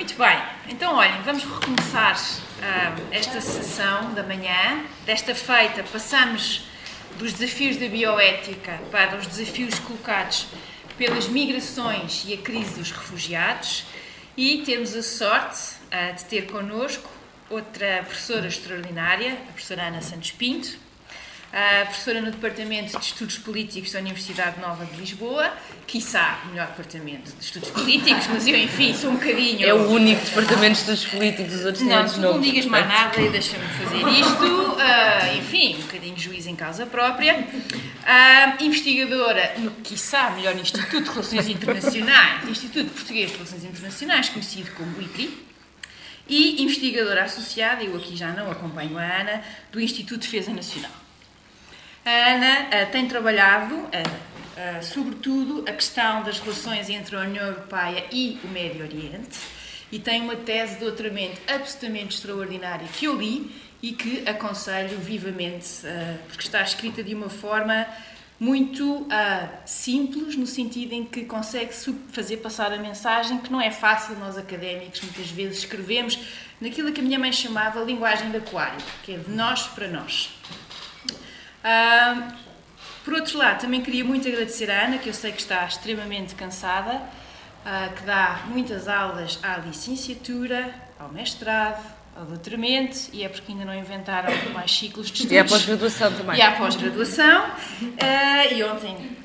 Muito bem, então olhem, vamos recomeçar esta sessão da manhã. Desta feita passamos dos desafios da bioética para os desafios colocados pelas migrações e a crise dos refugiados e temos a sorte de ter connosco outra professora extraordinária, a professora Ana Santos Pinto, professora no Departamento de Estudos Políticos da Universidade Nova de Lisboa, quiçá o melhor departamento de Estudos Políticos, mas eu, enfim, sou um bocadinho... É o único departamento de Estudos Políticos, os outros não digas mais nada e deixa-me fazer isto, enfim, um bocadinho juiz em causa própria, investigadora no, quiçá, melhor Instituto de Relações Internacionais, Instituto Português de Relações Internacionais, conhecido como IPRI, e investigadora associada, eu aqui já não acompanho a Ana, do Instituto de Defesa Nacional. A Ana tem trabalhado, sobretudo, a questão das relações entre a União Europeia e o Médio Oriente e tem uma tese de doutoramento absolutamente extraordinária que eu li e que aconselho vivamente, porque está escrita de uma forma muito simples, no sentido em que consegue fazer passar a mensagem que não é fácil nós académicos, muitas vezes escrevemos naquilo que a minha mãe chamava linguagem de aquário, que é de nós para nós. Por outro lado, também queria muito agradecer à Ana, que eu sei que está extremamente cansada, que dá muitas aulas à licenciatura, ao mestrado, ao doutoramento, e é porque ainda não inventaram mais ciclos de estudos. E à pós-graduação também. E à pós-graduação. E ontem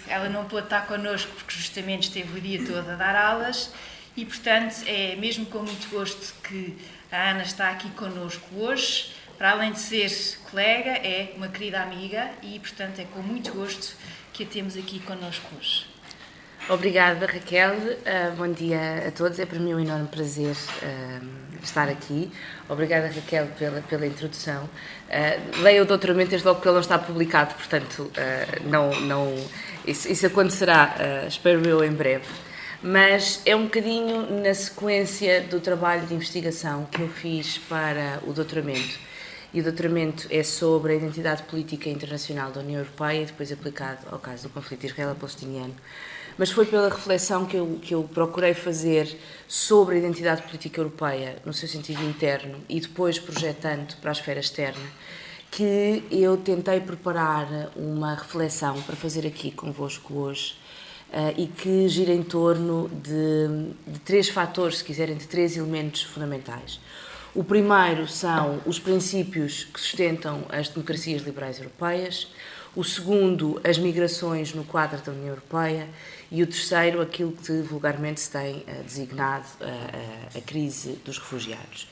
ela não pôde estar connosco porque justamente esteve o dia todo a dar aulas e, portanto, é mesmo com muito gosto que a Ana está aqui connosco hoje. Para além de ser colega, é uma querida amiga e, portanto, é com muito gosto que a temos aqui connosco hoje. Obrigada, Raquel. Bom dia a todos. É para mim um enorme prazer estar aqui. Obrigada, Raquel, pela introdução. Leia o doutoramento desde logo porque ele não está publicado, portanto, isso acontecerá, espero eu, em breve. Mas é um bocadinho na sequência do trabalho de investigação que eu fiz para o doutoramento. E o doutoramento é sobre a identidade política internacional da União Europeia, depois aplicado ao caso do conflito israelo-palestiniano. Mas foi pela reflexão que eu procurei fazer sobre a identidade política europeia, no seu sentido interno, e depois projetando para a esfera externa, que eu tentei preparar uma reflexão para fazer aqui convosco hoje, e que gira em torno de três fatores, se quiserem, de três elementos fundamentais. O primeiro são os princípios que sustentam as democracias liberais europeias, o segundo, as migrações no quadro da União Europeia e o terceiro, aquilo que vulgarmente se tem designado a crise dos refugiados.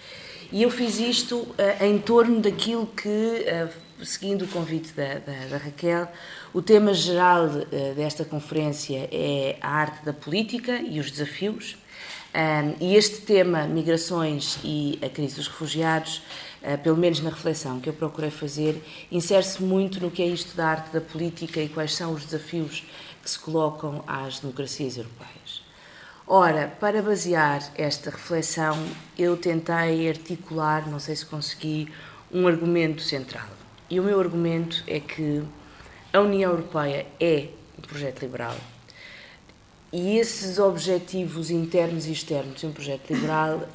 E eu fiz isto em torno daquilo que, seguindo o convite da Raquel, o tema geral desta conferência é a arte da política e os desafios. E este tema, migrações e a crise dos refugiados, pelo menos na reflexão que eu procurei fazer, insere-se muito no que é isto da arte da política e quais são os desafios que se colocam às democracias europeias. Ora, para basear esta reflexão, eu tentei articular, não sei se consegui, um argumento central. E o meu argumento é que a União Europeia é um projeto liberal. E esses objetivos internos e externos de um projeto liberal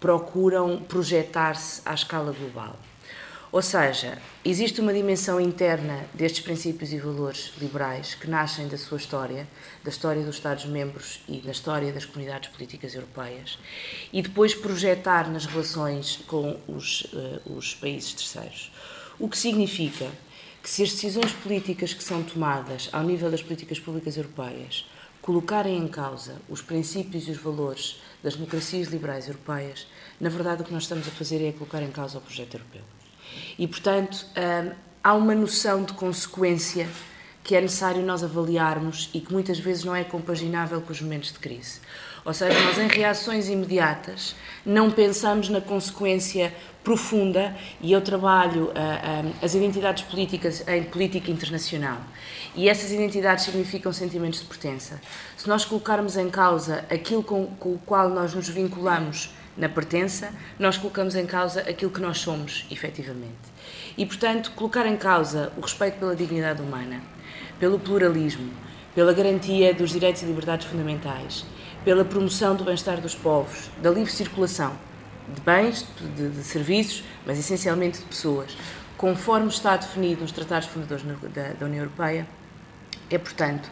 procuram projetar-se à escala global. Ou seja, existe uma dimensão interna destes princípios e valores liberais que nascem da sua história, da história dos Estados-membros e da história das comunidades políticas europeias, e depois projetar nas relações com os países terceiros. O que significa que se as decisões políticas que são tomadas ao nível das políticas públicas europeias colocarem em causa os princípios e os valores das democracias liberais europeias, na verdade o que nós estamos a fazer é colocar em causa o projeto europeu. E, portanto, há uma noção de consequência que é necessário nós avaliarmos e que muitas vezes não é compaginável com os momentos de crise. Ou seja, nós em reações imediatas não pensamos na consequência profunda e eu trabalho as identidades políticas em política internacional e essas identidades significam sentimentos de pertença. Se nós colocarmos em causa aquilo com o qual nós nos vinculamos na pertença, nós colocamos em causa aquilo que nós somos, efetivamente. E, portanto, colocar em causa o respeito pela dignidade humana, pelo pluralismo, pela garantia dos direitos e liberdades fundamentais, pela promoção do bem-estar dos povos, da livre circulação de bens, de serviços, mas essencialmente de pessoas, conforme está definido nos tratados fundadores da União Europeia, é, portanto,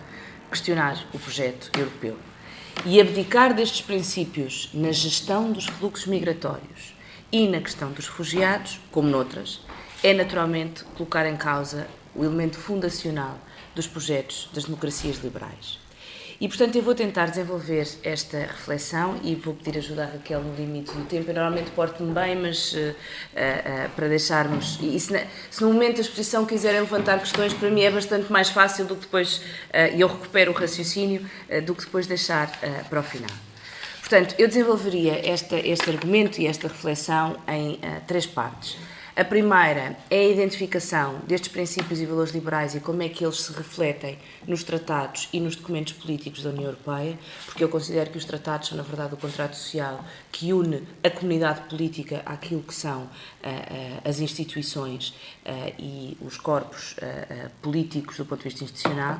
questionar o projeto europeu. E abdicar destes princípios na gestão dos fluxos migratórios e na questão dos refugiados, como noutras, é naturalmente colocar em causa o elemento fundacional dos projetos das democracias liberais. E, portanto, eu vou tentar desenvolver esta reflexão e vou pedir ajuda à Raquel no limite do tempo. Eu normalmente porto-me bem, mas para deixarmos... E se no momento da exposição quiserem levantar questões, para mim é bastante mais fácil do que depois, e eu recupero o raciocínio, do que depois deixar para o final. Portanto, eu desenvolveria este argumento e esta reflexão em 3 partes. A primeira é a identificação destes princípios e valores liberais e como é que eles se refletem nos tratados e nos documentos políticos da União Europeia, porque eu considero que os tratados são, na verdade, o contrato social que une a comunidade política àquilo que são as instituições e os corpos políticos do ponto de vista institucional.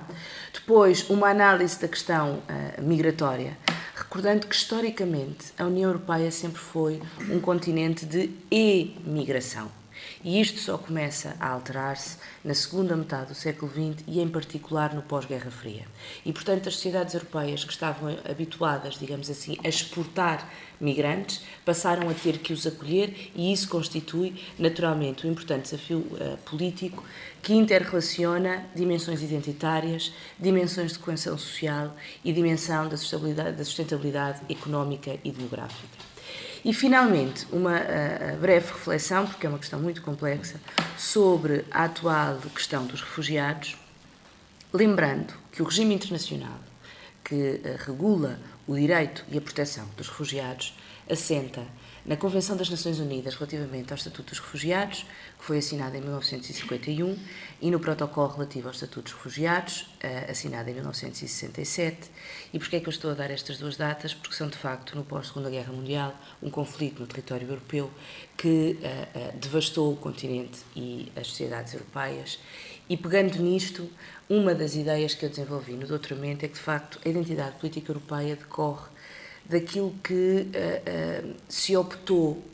Depois, uma análise da questão migratória, recordando que, historicamente, a União Europeia sempre foi um continente de emigração. E isto só começa a alterar-se na segunda metade do século XX e, em particular, no pós-Guerra Fria. E, portanto, as sociedades europeias que estavam habituadas, digamos assim, a exportar migrantes, passaram a ter que os acolher e isso constitui, naturalmente, um importante desafio político que interrelaciona dimensões identitárias, dimensões de coesão social e dimensão da sustentabilidade económica e demográfica. E, finalmente, uma breve reflexão, porque é uma questão muito complexa, sobre a atual questão dos refugiados, lembrando que o regime internacional que regula o direito e a proteção dos refugiados assenta na Convenção das Nações Unidas relativamente ao Estatuto dos Refugiados, que foi assinada em 1951, e no Protocolo relativo ao Estatuto dos Refugiados, assinado em 1967. E porquê é que eu estou a dar estas 2 datas? Porque são, de facto, no pós-Segunda Guerra Mundial, um conflito no território europeu que devastou o continente e as sociedades europeias. E, pegando nisto, uma das ideias que eu desenvolvi no doutoramento é que, de facto, a identidade política europeia decorre daquilo que se optou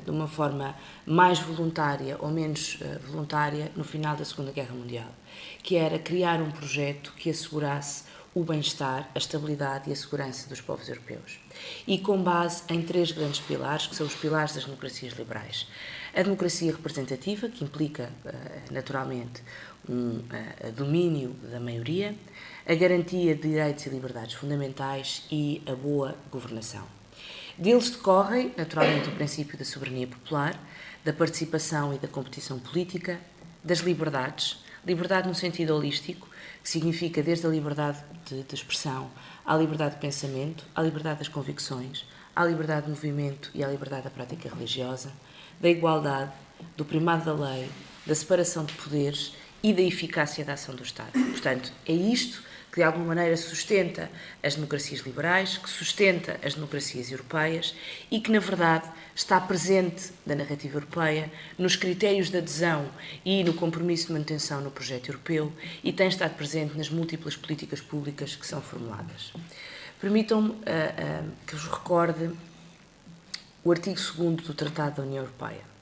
de uma forma mais voluntária ou menos voluntária no final da Segunda Guerra Mundial, que era criar um projeto que assegurasse o bem-estar, a estabilidade e a segurança dos povos europeus. E com base em 3 grandes pilares, que são os pilares das democracias liberais. A democracia representativa, que implica, naturalmente, um domínio da maioria, a garantia de direitos e liberdades fundamentais e a boa governação. Deles decorrem, naturalmente, o princípio da soberania popular, da participação e da competição política, das liberdades, liberdade no sentido holístico, que significa desde a liberdade de expressão à liberdade de pensamento, à liberdade das convicções, à liberdade de movimento e à liberdade da prática religiosa, da igualdade, do primado da lei, da separação de poderes e da eficácia da ação do Estado. Portanto, é isto que de alguma maneira sustenta as democracias liberais, que sustenta as democracias europeias e que, na verdade, está presente da narrativa europeia nos critérios de adesão e no compromisso de manutenção no projeto europeu e tem estado presente nas múltiplas políticas públicas que são formuladas. Permitam-me que vos recorde o artigo 2º do Tratado da União Europeia.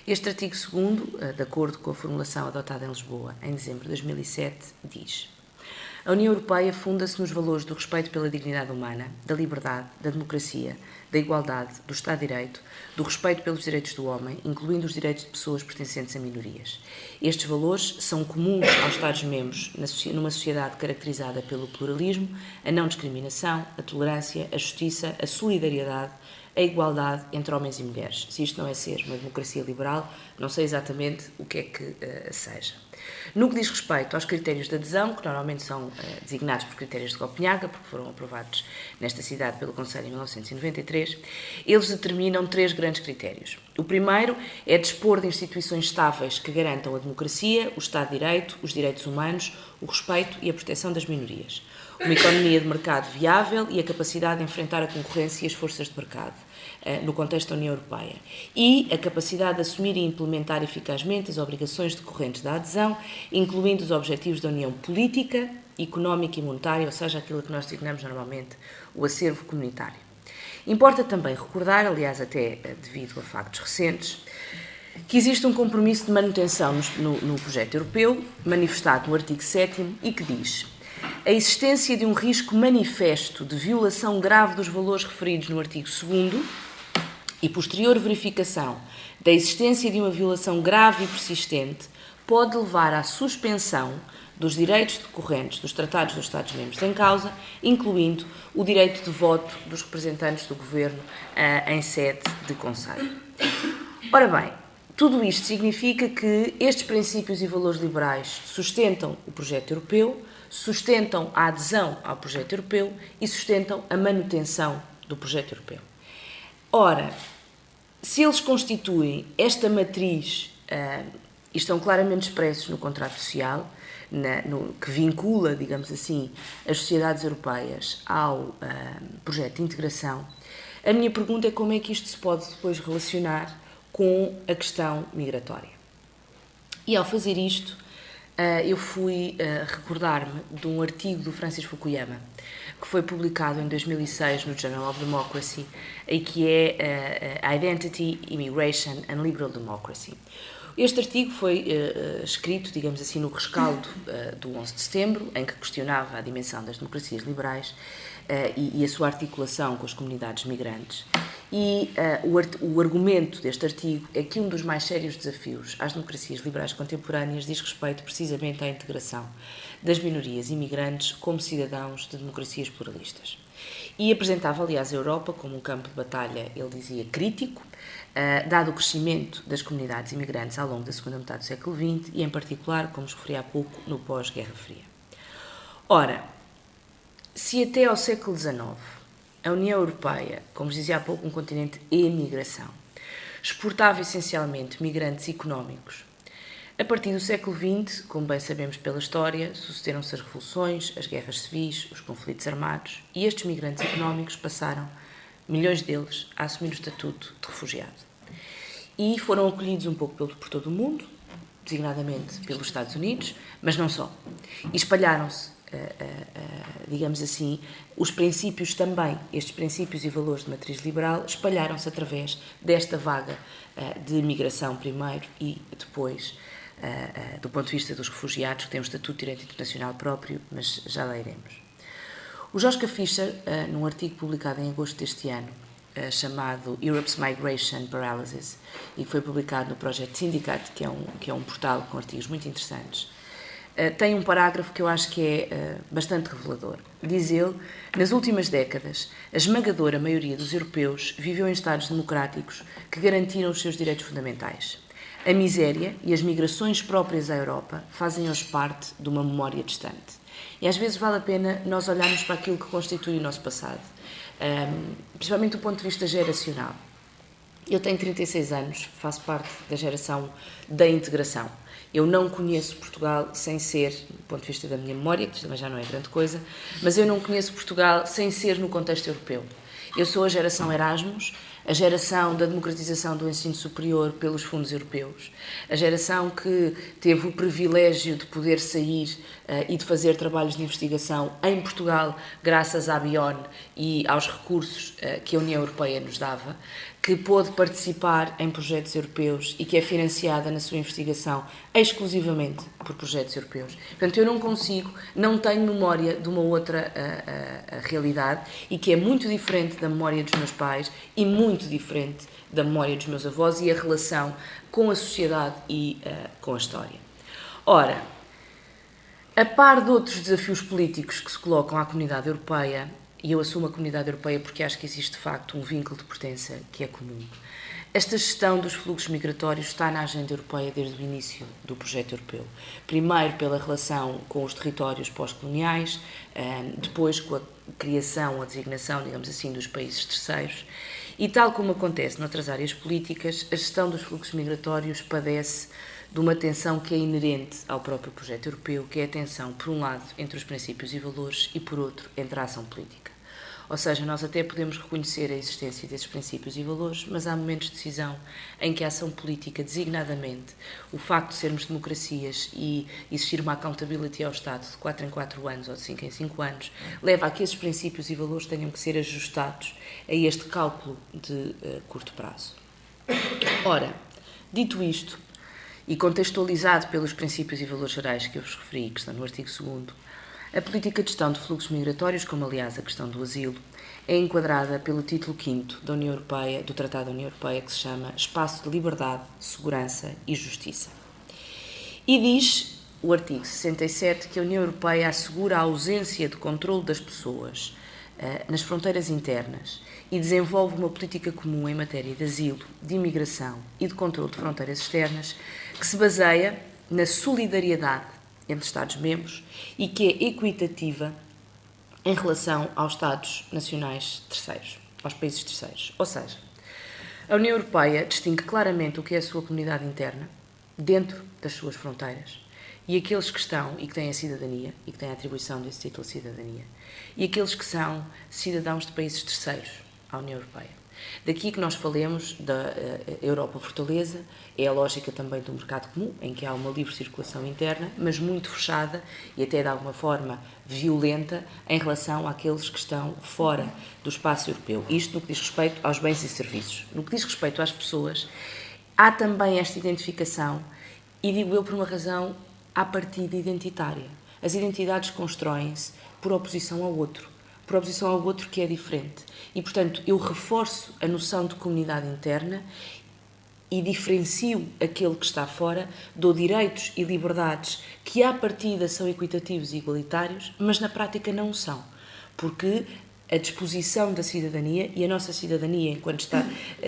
Este artigo 2º, de acordo com a formulação adotada em Lisboa em dezembro de 2007, diz: a União Europeia funda-se nos valores do respeito pela dignidade humana, da liberdade, da democracia, da igualdade, do Estado de Direito, do respeito pelos direitos do homem, incluindo os direitos de pessoas pertencentes a minorias. Estes valores são comuns aos Estados-membros numa sociedade caracterizada pelo pluralismo, a não discriminação, a tolerância, a justiça, a solidariedade, a igualdade entre homens e mulheres. Se isto não é ser uma democracia liberal, não sei exatamente o que é que seja. No que diz respeito aos critérios de adesão, que normalmente são designados por critérios de Copenhaga, porque foram aprovados nesta cidade pelo Conselho em 1993, eles determinam 3 grandes critérios. O primeiro é dispor de instituições estáveis que garantam a democracia, o Estado de Direito, os direitos humanos, o respeito e a proteção das minorias. Uma economia de mercado viável e a capacidade de enfrentar a concorrência e as forças de mercado no contexto da União Europeia. E a capacidade de assumir e implementar eficazmente as obrigações decorrentes da adesão, incluindo os objetivos da União política, económica e monetária, ou seja, aquilo que nós designamos normalmente o acervo comunitário. Importa também recordar, aliás, até devido a factos recentes, que existe um compromisso de manutenção no projeto europeu, manifestado no artigo 7º, e que diz: a existência de um risco manifesto de violação grave dos valores referidos no artigo 2º e posterior verificação da existência de uma violação grave e persistente pode levar à suspensão dos direitos decorrentes dos tratados dos Estados-membros em causa, incluindo o direito de voto dos representantes do Governo em sede de Conselho. Ora bem, tudo isto significa que estes princípios e valores liberais sustentam o projeto europeu, sustentam a adesão ao projeto europeu e sustentam a manutenção do projeto europeu. Ora, se eles constituem esta matriz e estão claramente expressos no contrato social, que vincula, digamos assim, as sociedades europeias ao projeto de integração, a minha pergunta é como é que isto se pode depois relacionar com a questão migratória. E ao fazer isto, eu fui recordar-me de um artigo do Francis Fukuyama, que foi publicado em 2006 no Journal of Democracy, e que é Identity, Immigration and Liberal Democracy. Este artigo foi escrito, digamos assim, no rescaldo do 11 de setembro, em que questionava a dimensão das democracias liberais e a sua articulação com as comunidades migrantes. E o argumento deste artigo é que um dos mais sérios desafios às democracias liberais contemporâneas diz respeito precisamente à integração das minorias imigrantes como cidadãos de democracias pluralistas. E apresentava, aliás, a Europa como um campo de batalha, ele dizia, crítico, dado o crescimento das comunidades imigrantes ao longo da segunda metade do século XX e, em particular, como referi há pouco, no pós-Guerra Fria. Ora, se até ao século XIX a União Europeia, como dizia há pouco, um continente em migração, exportava essencialmente migrantes económicos, a partir do século XX, como bem sabemos pela história, sucederam-se as revoluções, as guerras civis, os conflitos armados, e estes migrantes económicos passaram, milhões deles, a assumir o estatuto de refugiado. E foram acolhidos um pouco por todo o mundo, designadamente pelos Estados Unidos, mas não só. E espalharam-se, digamos assim, os princípios também, estes princípios e valores de matriz liberal, espalharam-se através desta vaga de migração primeiro e depois, do ponto de vista dos refugiados, que têm um estatuto de direito internacional próprio, mas já lá iremos. O Joschka Fischer, num artigo publicado em agosto deste ano, chamado Europe's Migration Paralysis, e que foi publicado no Project Syndicate, que é um portal com artigos muito interessantes, tem um parágrafo que eu acho que é bastante revelador. Diz ele: nas últimas décadas, a esmagadora maioria dos europeus viveu em Estados democráticos que garantiram os seus direitos fundamentais. A miséria e as migrações próprias à Europa fazem hoje parte de uma memória distante. E às vezes vale a pena nós olharmos para aquilo que constitui o nosso passado, principalmente do ponto de vista geracional. Eu tenho 36 anos, faço parte da geração da integração. Eu não conheço Portugal sem ser, do ponto de vista da minha memória, que também já não é grande coisa, mas eu não conheço Portugal sem ser no contexto europeu. Eu sou a geração Erasmus, a geração da democratização do ensino superior pelos fundos europeus, a geração que teve o privilégio de poder sair e de fazer trabalhos de investigação em Portugal graças à BION e aos recursos que a União Europeia nos dava, que pôde participar em projetos europeus e que é financiada na sua investigação exclusivamente por projetos europeus. Portanto, eu não tenho memória de uma outra realidade e que é muito diferente da memória dos meus pais e muito diferente da memória dos meus avós e a relação com a sociedade e com a história. Ora, a par de outros desafios políticos que se colocam à comunidade europeia, e eu assumo a comunidade europeia porque acho que existe de facto um vínculo de pertença que é comum, esta gestão dos fluxos migratórios está na agenda europeia desde o início do projeto europeu. Primeiro pela relação com os territórios pós-coloniais, depois com a criação, a designação, digamos assim, dos países terceiros. E tal como acontece noutras áreas políticas, a gestão dos fluxos migratórios padece de uma tensão que é inerente ao próprio projeto europeu, que é a tensão, por um lado, entre os princípios e valores e, por outro, entre a ação política. Ou seja, nós até podemos reconhecer a existência desses princípios e valores, mas há momentos de decisão em que a ação política, designadamente, o facto de sermos democracias e existir uma accountability ao Estado de 4 em 4 anos ou de 5 em 5 anos, leva a que esses princípios e valores tenham que ser ajustados a este cálculo de curto prazo. Ora, dito isto, e contextualizado pelos princípios e valores gerais que eu vos referi, que estão no artigo 2º, a política de gestão de fluxos migratórios, como aliás a questão do asilo, é enquadrada pelo título 5º da União Europeia, do Tratado da União Europeia, que se chama Espaço de Liberdade, Segurança e Justiça. E diz o artigo 67 que a União Europeia assegura a ausência de controle das pessoas nas fronteiras internas e desenvolve uma política comum em matéria de asilo, de imigração e de controle de fronteiras externas que se baseia na solidariedade entre Estados-membros e que é equitativa em relação aos Estados nacionais terceiros, aos países terceiros. Ou seja, a União Europeia distingue claramente o que é a sua comunidade interna, dentro das suas fronteiras, e aqueles que estão e que têm a cidadania, e que têm a atribuição desse título de cidadania, e aqueles que são cidadãos de países terceiros à União Europeia. Daqui que nós falemos da Europa Fortaleza, é a lógica também do mercado comum, em que há uma livre circulação interna, mas muito fechada e até de alguma forma violenta em relação àqueles que estão fora do espaço europeu. Isto no que diz respeito aos bens e serviços. No que diz respeito às pessoas, há também esta identificação, e digo eu por uma razão à partida identitária. As identidades constroem-se por oposição ao outro que é diferente. E, portanto, eu reforço a noção de comunidade interna e diferencio aquele que está fora, dou direitos e liberdades que, à partida, são equitativos e igualitários, mas na prática não são. Porque a disposição da cidadania, e a nossa cidadania, enquanto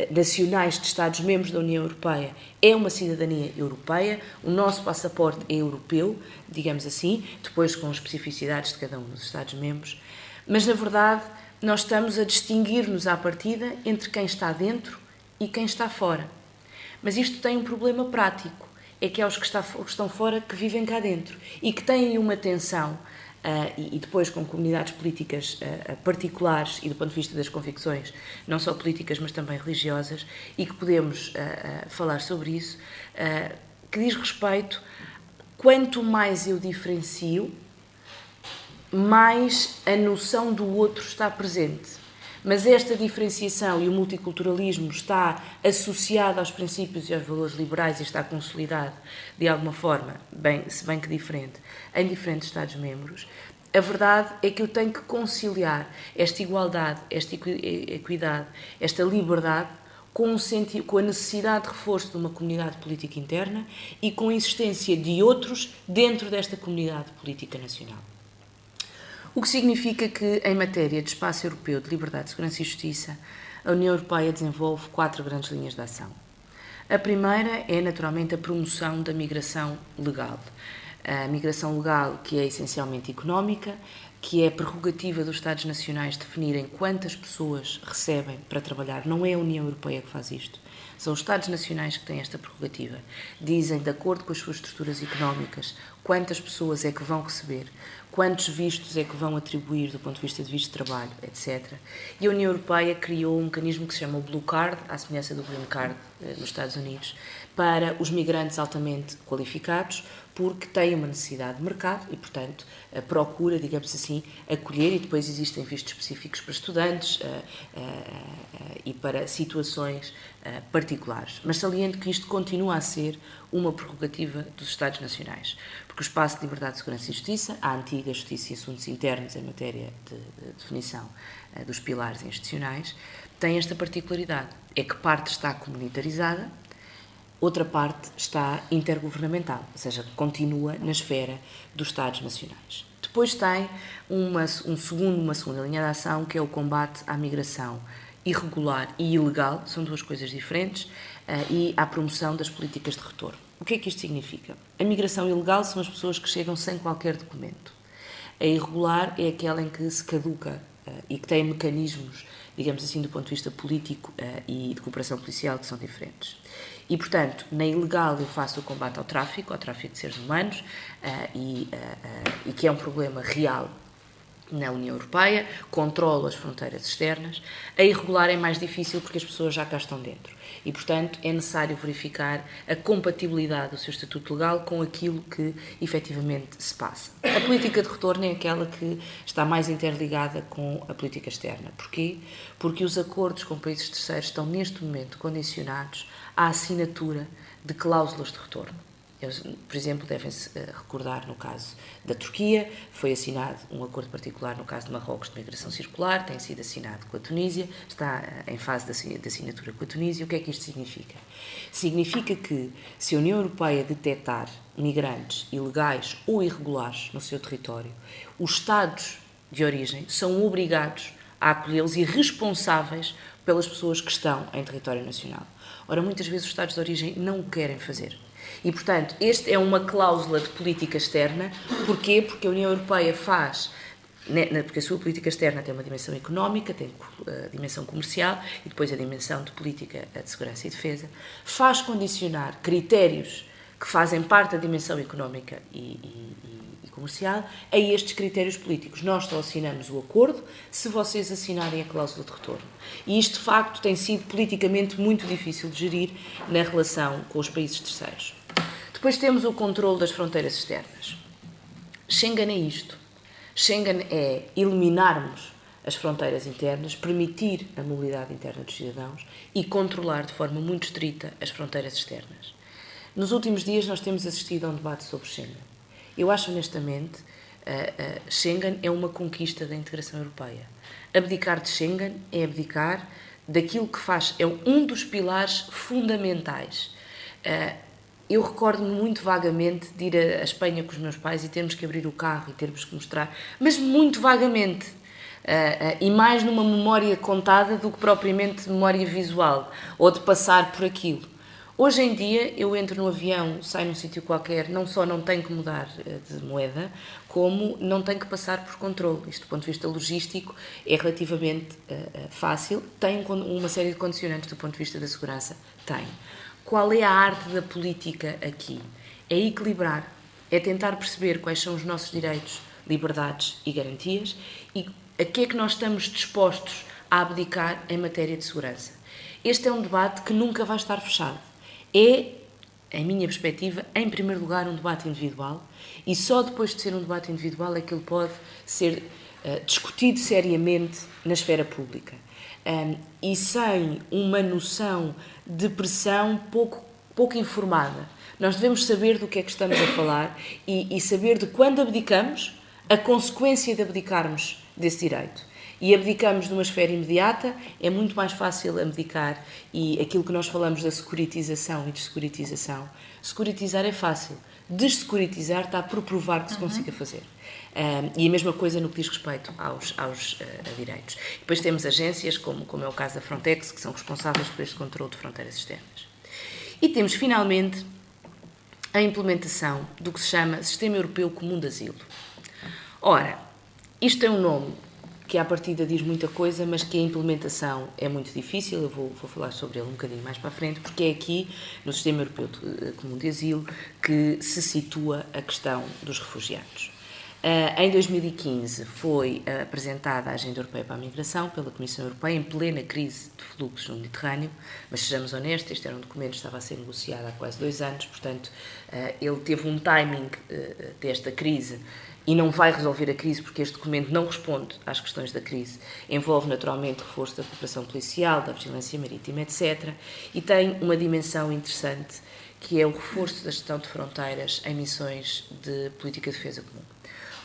nacionais de Estados-membros da União Europeia, é uma cidadania europeia, o nosso passaporte é europeu, digamos assim, depois com as especificidades de cada um dos Estados-membros. Mas, na verdade, nós estamos a distinguir-nos à partida entre quem está dentro e quem está fora. Mas isto tem um problema prático, é que há os que estão fora que vivem cá dentro e que têm uma tensão, e depois com comunidades políticas particulares e do ponto de vista das convicções, não só políticas, mas também religiosas, e que podemos falar sobre isso, que diz respeito, quanto mais eu diferencio, mais a noção do outro está presente. Mas esta diferenciação e o multiculturalismo está associado aos princípios e aos valores liberais e está consolidado, de alguma forma, se bem que diferente, em diferentes Estados-membros. A verdade é que eu tenho que conciliar esta igualdade, esta equidade, esta liberdade com a necessidade de reforço de uma comunidade política interna e com a existência de outros dentro desta comunidade política nacional. O que significa que, em matéria de espaço europeu de liberdade, segurança e justiça, a União Europeia desenvolve 4 grandes linhas de ação. A primeira é, naturalmente, a promoção da migração legal. A migração legal, que é essencialmente económica, que é prerrogativa dos Estados nacionais definirem quantas pessoas recebem para trabalhar. Não é a União Europeia que faz isto. São os Estados nacionais que têm esta prerrogativa. Dizem, de acordo com as suas estruturas económicas, quantas pessoas é que vão receber, quantos vistos é que vão atribuir do ponto de vista de visto de trabalho, etc. E a União Europeia criou um mecanismo que se chama o Blue Card, à semelhança do Green Card nos Estados Unidos, para os migrantes altamente qualificados, porque têm uma necessidade de mercado e, portanto, procura, digamos assim, acolher, e depois existem vistos específicos para estudantes e para situações particulares. Mas saliento que isto continua a ser uma prerrogativa dos Estados nacionais, porque o espaço de liberdade, segurança e justiça, a antiga justiça e assuntos internos em matéria de definição dos pilares institucionais, tem esta particularidade, é que parte está comunitarizada, outra parte está intergovernamental, ou seja, continua na esfera dos Estados nacionais. Depois tem uma segunda linha de ação, que é o combate à migração irregular e ilegal, são duas coisas diferentes, e à promoção das políticas de retorno. O que é que isto significa? A migração ilegal são as pessoas que chegam sem qualquer documento. A irregular é aquela em que se caduca e que tem mecanismos, digamos assim, do ponto de vista político e de cooperação policial que são diferentes. E, portanto, na ilegal eu faço o combate ao tráfico de seres humanos, e que é um problema real na União Europeia, controla as fronteiras externas. A irregular é mais difícil porque as pessoas já cá estão dentro e, portanto, é necessário verificar a compatibilidade do seu estatuto legal com aquilo que efetivamente se passa. A política de retorno é aquela que está mais interligada com a política externa. Porquê? Porque os acordos com países terceiros estão, neste momento, condicionados à assinatura de cláusulas de retorno. Por exemplo, devem-se recordar no caso da Turquia, foi assinado um acordo particular no caso de Marrocos de migração circular, tem sido assinado com a Tunísia, está em fase de assinatura com a Tunísia. O que é que isto significa? Significa que se a União Europeia detectar migrantes ilegais ou irregulares no seu território, os Estados de origem são obrigados a acolhê-los e responsáveis pelas pessoas que estão em território nacional. Ora, muitas vezes os Estados de origem não o querem fazer. E, portanto, esta é uma cláusula de política externa. Porquê? Porque a União Europeia faz, porque a sua política externa tem uma dimensão económica, tem a dimensão comercial e depois a dimensão de política de segurança e defesa, faz condicionar critérios que fazem parte da dimensão económica e comercial a estes critérios políticos. Nós só assinamos o acordo se vocês assinarem a cláusula de retorno. E isto, de facto, tem sido politicamente muito difícil de gerir na relação com os países terceiros. Depois temos o controle das fronteiras externas. Schengen é isto. Schengen é eliminarmos as fronteiras internas, permitir a mobilidade interna dos cidadãos e controlar de forma muito estrita as fronteiras externas. Nos últimos dias nós temos assistido a um debate sobre Schengen. Eu acho, honestamente, Schengen é uma conquista da integração europeia. Abdicar de Schengen é abdicar daquilo que faz, é um dos pilares fundamentais. Eu recordo-me muito vagamente de ir à Espanha com os meus pais e termos que abrir o carro e termos que mostrar, mas muito vagamente, e mais numa memória contada do que propriamente memória visual, ou de passar por aquilo. Hoje em dia, eu entro no avião, saio num sítio qualquer, não só não tenho que mudar de moeda, como não tenho que passar por controle. Isto, do ponto de vista logístico, é relativamente fácil. Tem uma série de condicionantes do ponto de vista da segurança? Tem. Qual é a arte da política aqui? É equilibrar, é tentar perceber quais são os nossos direitos, liberdades e garantias e a que é que nós estamos dispostos a abdicar em matéria de segurança. Este é um debate que nunca vai estar fechado. É, em minha perspectiva, em primeiro lugar, um debate individual e só depois de ser um debate individual é que ele pode ser discutido seriamente na esfera pública. E sem uma noção de pressão pouco informada. Nós devemos saber do que é que estamos a falar e saber de quando abdicamos, a consequência de abdicarmos desse direito. E abdicamos de uma esfera imediata, é muito mais fácil abdicar e aquilo que nós falamos da securitização e dessecuritizar é fácil. Dessecuritizar está por provar que se consiga fazer. E a mesma coisa no que diz respeito aos direitos. Depois temos agências, como é o caso da Frontex, que são responsáveis por este controle de fronteiras externas. E temos, finalmente, a implementação do que se chama Sistema Europeu Comum de Asilo. Ora, isto tem um nome que à partida diz muita coisa, mas que a implementação é muito difícil. Eu vou falar sobre ele um bocadinho mais para a frente, porque é aqui, no Sistema Europeu Comum de Asilo, que se situa a questão dos refugiados. Em 2015 foi apresentada a Agenda Europeia para a Migração pela Comissão Europeia em plena crise de fluxos no Mediterrâneo, mas sejamos honestos, este era um documento que estava a ser negociado há quase 2 anos, portanto ele teve um timing desta crise e não vai resolver a crise porque este documento não responde às questões da crise. Envolve naturalmente reforço da cooperação policial, da vigilância marítima, etc. E tem uma dimensão interessante que é o reforço da gestão de fronteiras em missões de política de defesa comum.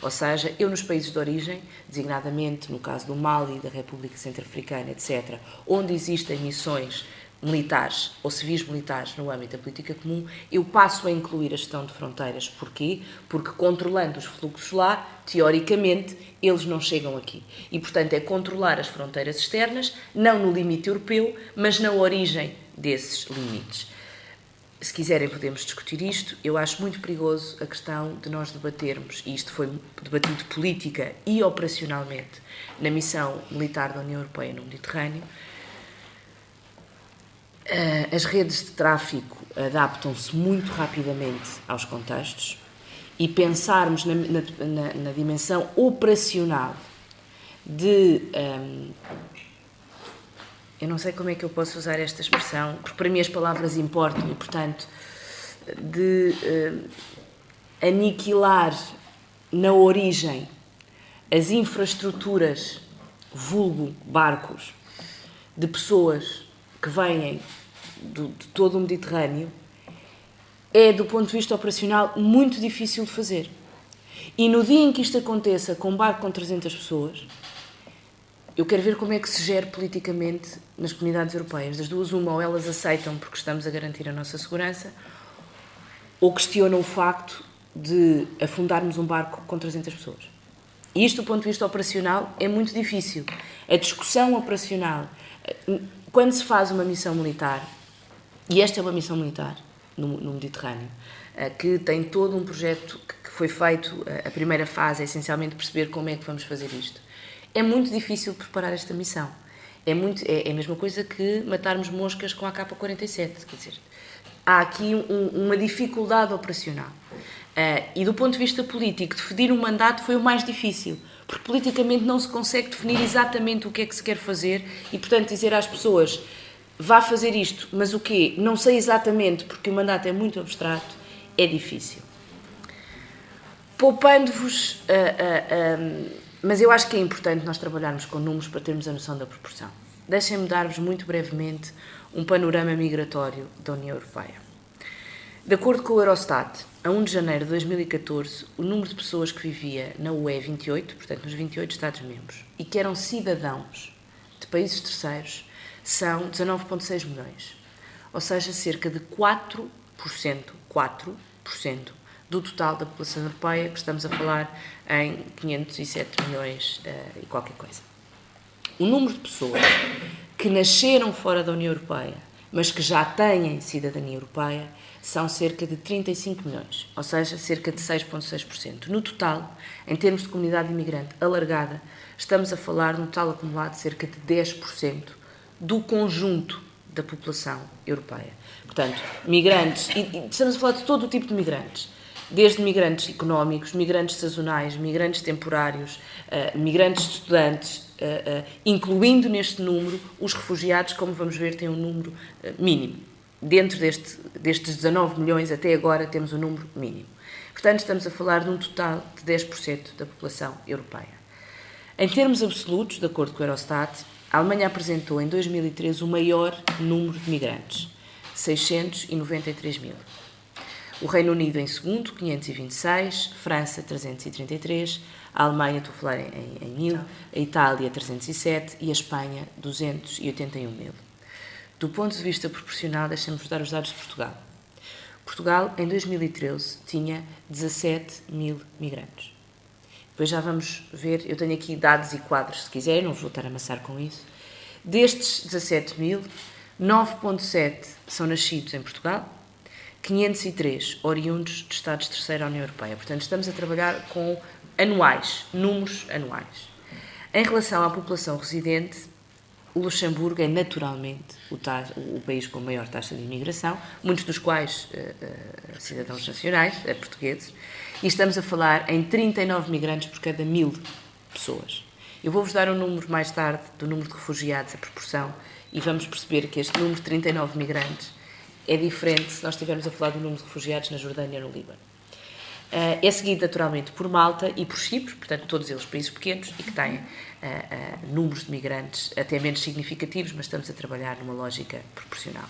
Ou seja, eu nos países de origem, designadamente no caso do Mali, da República Centro-Africana, etc., onde existem missões militares ou civis militares no âmbito da política comum, eu passo a incluir a gestão de fronteiras. Porquê? Porque controlando os fluxos lá, teoricamente, eles não chegam aqui. E, portanto, é controlar as fronteiras externas, não no limite europeu, mas na origem desses limites. Se quiserem podemos discutir isto. Eu acho muito perigoso a questão de nós debatermos, e isto foi debatido política e operacionalmente na missão militar da União Europeia no Mediterrâneo. As redes de tráfico adaptam-se muito rapidamente aos contextos e pensarmos na dimensão operacional de... eu não sei como é que eu posso usar esta expressão, porque para mim as palavras importam e, portanto, de aniquilar na origem as infraestruturas, vulgo barcos, de pessoas que vêm de todo o Mediterrâneo, é, do ponto de vista operacional, muito difícil de fazer. E no dia em que isto aconteça com um barco com 300 pessoas, eu quero ver como é que se gera politicamente nas comunidades europeias. Das duas, uma, ou elas aceitam porque estamos a garantir a nossa segurança, ou questionam o facto de afundarmos um barco com 300 pessoas. E isto, do ponto de vista operacional, é muito difícil. A discussão operacional, quando se faz uma missão militar, e esta é uma missão militar no Mediterrâneo, que tem todo um projeto que foi feito, a primeira fase é essencialmente perceber como é que vamos fazer isto. É muito difícil preparar esta missão. É a mesma coisa que matarmos moscas com a AK-47. Quer dizer, há aqui uma dificuldade operacional. E do ponto de vista político, definir um mandato foi o mais difícil, porque politicamente não se consegue definir exatamente o que é que se quer fazer e, portanto, dizer às pessoas, vá fazer isto, mas o quê? Não sei exatamente, porque o mandato é muito abstrato, é difícil. Poupando-vos, mas eu acho que é importante nós trabalharmos com números para termos a noção da proporção. Deixem-me dar-vos muito brevemente um panorama migratório da União Europeia. De acordo com o Eurostat, a 1 de janeiro de 2014, o número de pessoas que vivia na UE 28, portanto nos 28 Estados-membros, e que eram cidadãos de países terceiros, são 19,6 milhões. Ou seja, cerca de 4% do total da população europeia, que estamos a falar em 507 milhões e qualquer coisa. O número de pessoas que nasceram fora da União Europeia, mas que já têm cidadania europeia, são cerca de 35 milhões, ou seja, cerca de 6,6%. No total, em termos de comunidade imigrante alargada, estamos a falar num total acumulado de cerca de 10% do conjunto da população europeia. Portanto, migrantes, e estamos a falar de todo o tipo de migrantes, desde migrantes económicos, migrantes sazonais, migrantes temporários, migrantes estudantes, incluindo neste número os refugiados, como vamos ver, têm um número mínimo. Dentro destes 19 milhões, até agora, temos um número mínimo. Portanto, estamos a falar de um total de 10% da população europeia. Em termos absolutos, de acordo com o Eurostat, a Alemanha apresentou em 2013 o maior número de migrantes, 693 mil. O Reino Unido em segundo, 526, França 333, a Alemanha, estou a falar em mil, a Itália 307 e a Espanha 281 mil. Do ponto de vista proporcional, deixem-me dar os dados de Portugal. Portugal, em 2013, tinha 17 mil migrantes. Depois já vamos ver, eu tenho aqui dados e quadros, se quiserem, não vou estar a amassar com isso. Destes 17 mil, 9,7 são nascidos em Portugal, 503 oriundos de Estados terceiros à União Europeia. Portanto, estamos a trabalhar com anuais, números anuais. Em relação à população residente, o Luxemburgo é naturalmente o país com a maior taxa de imigração, muitos dos quais cidadãos nacionais, portugueses, e estamos a falar em 39 migrantes por cada 1000 pessoas. Eu vou-vos dar um número mais tarde do número de refugiados, a proporção, e vamos perceber que este número de 39 migrantes é diferente se nós estivermos a falar do número de refugiados na Jordânia ou no Líbano. É seguido naturalmente por Malta e por Chipre, portanto todos eles países pequenos e que têm números de migrantes até menos significativos, mas estamos a trabalhar numa lógica proporcional.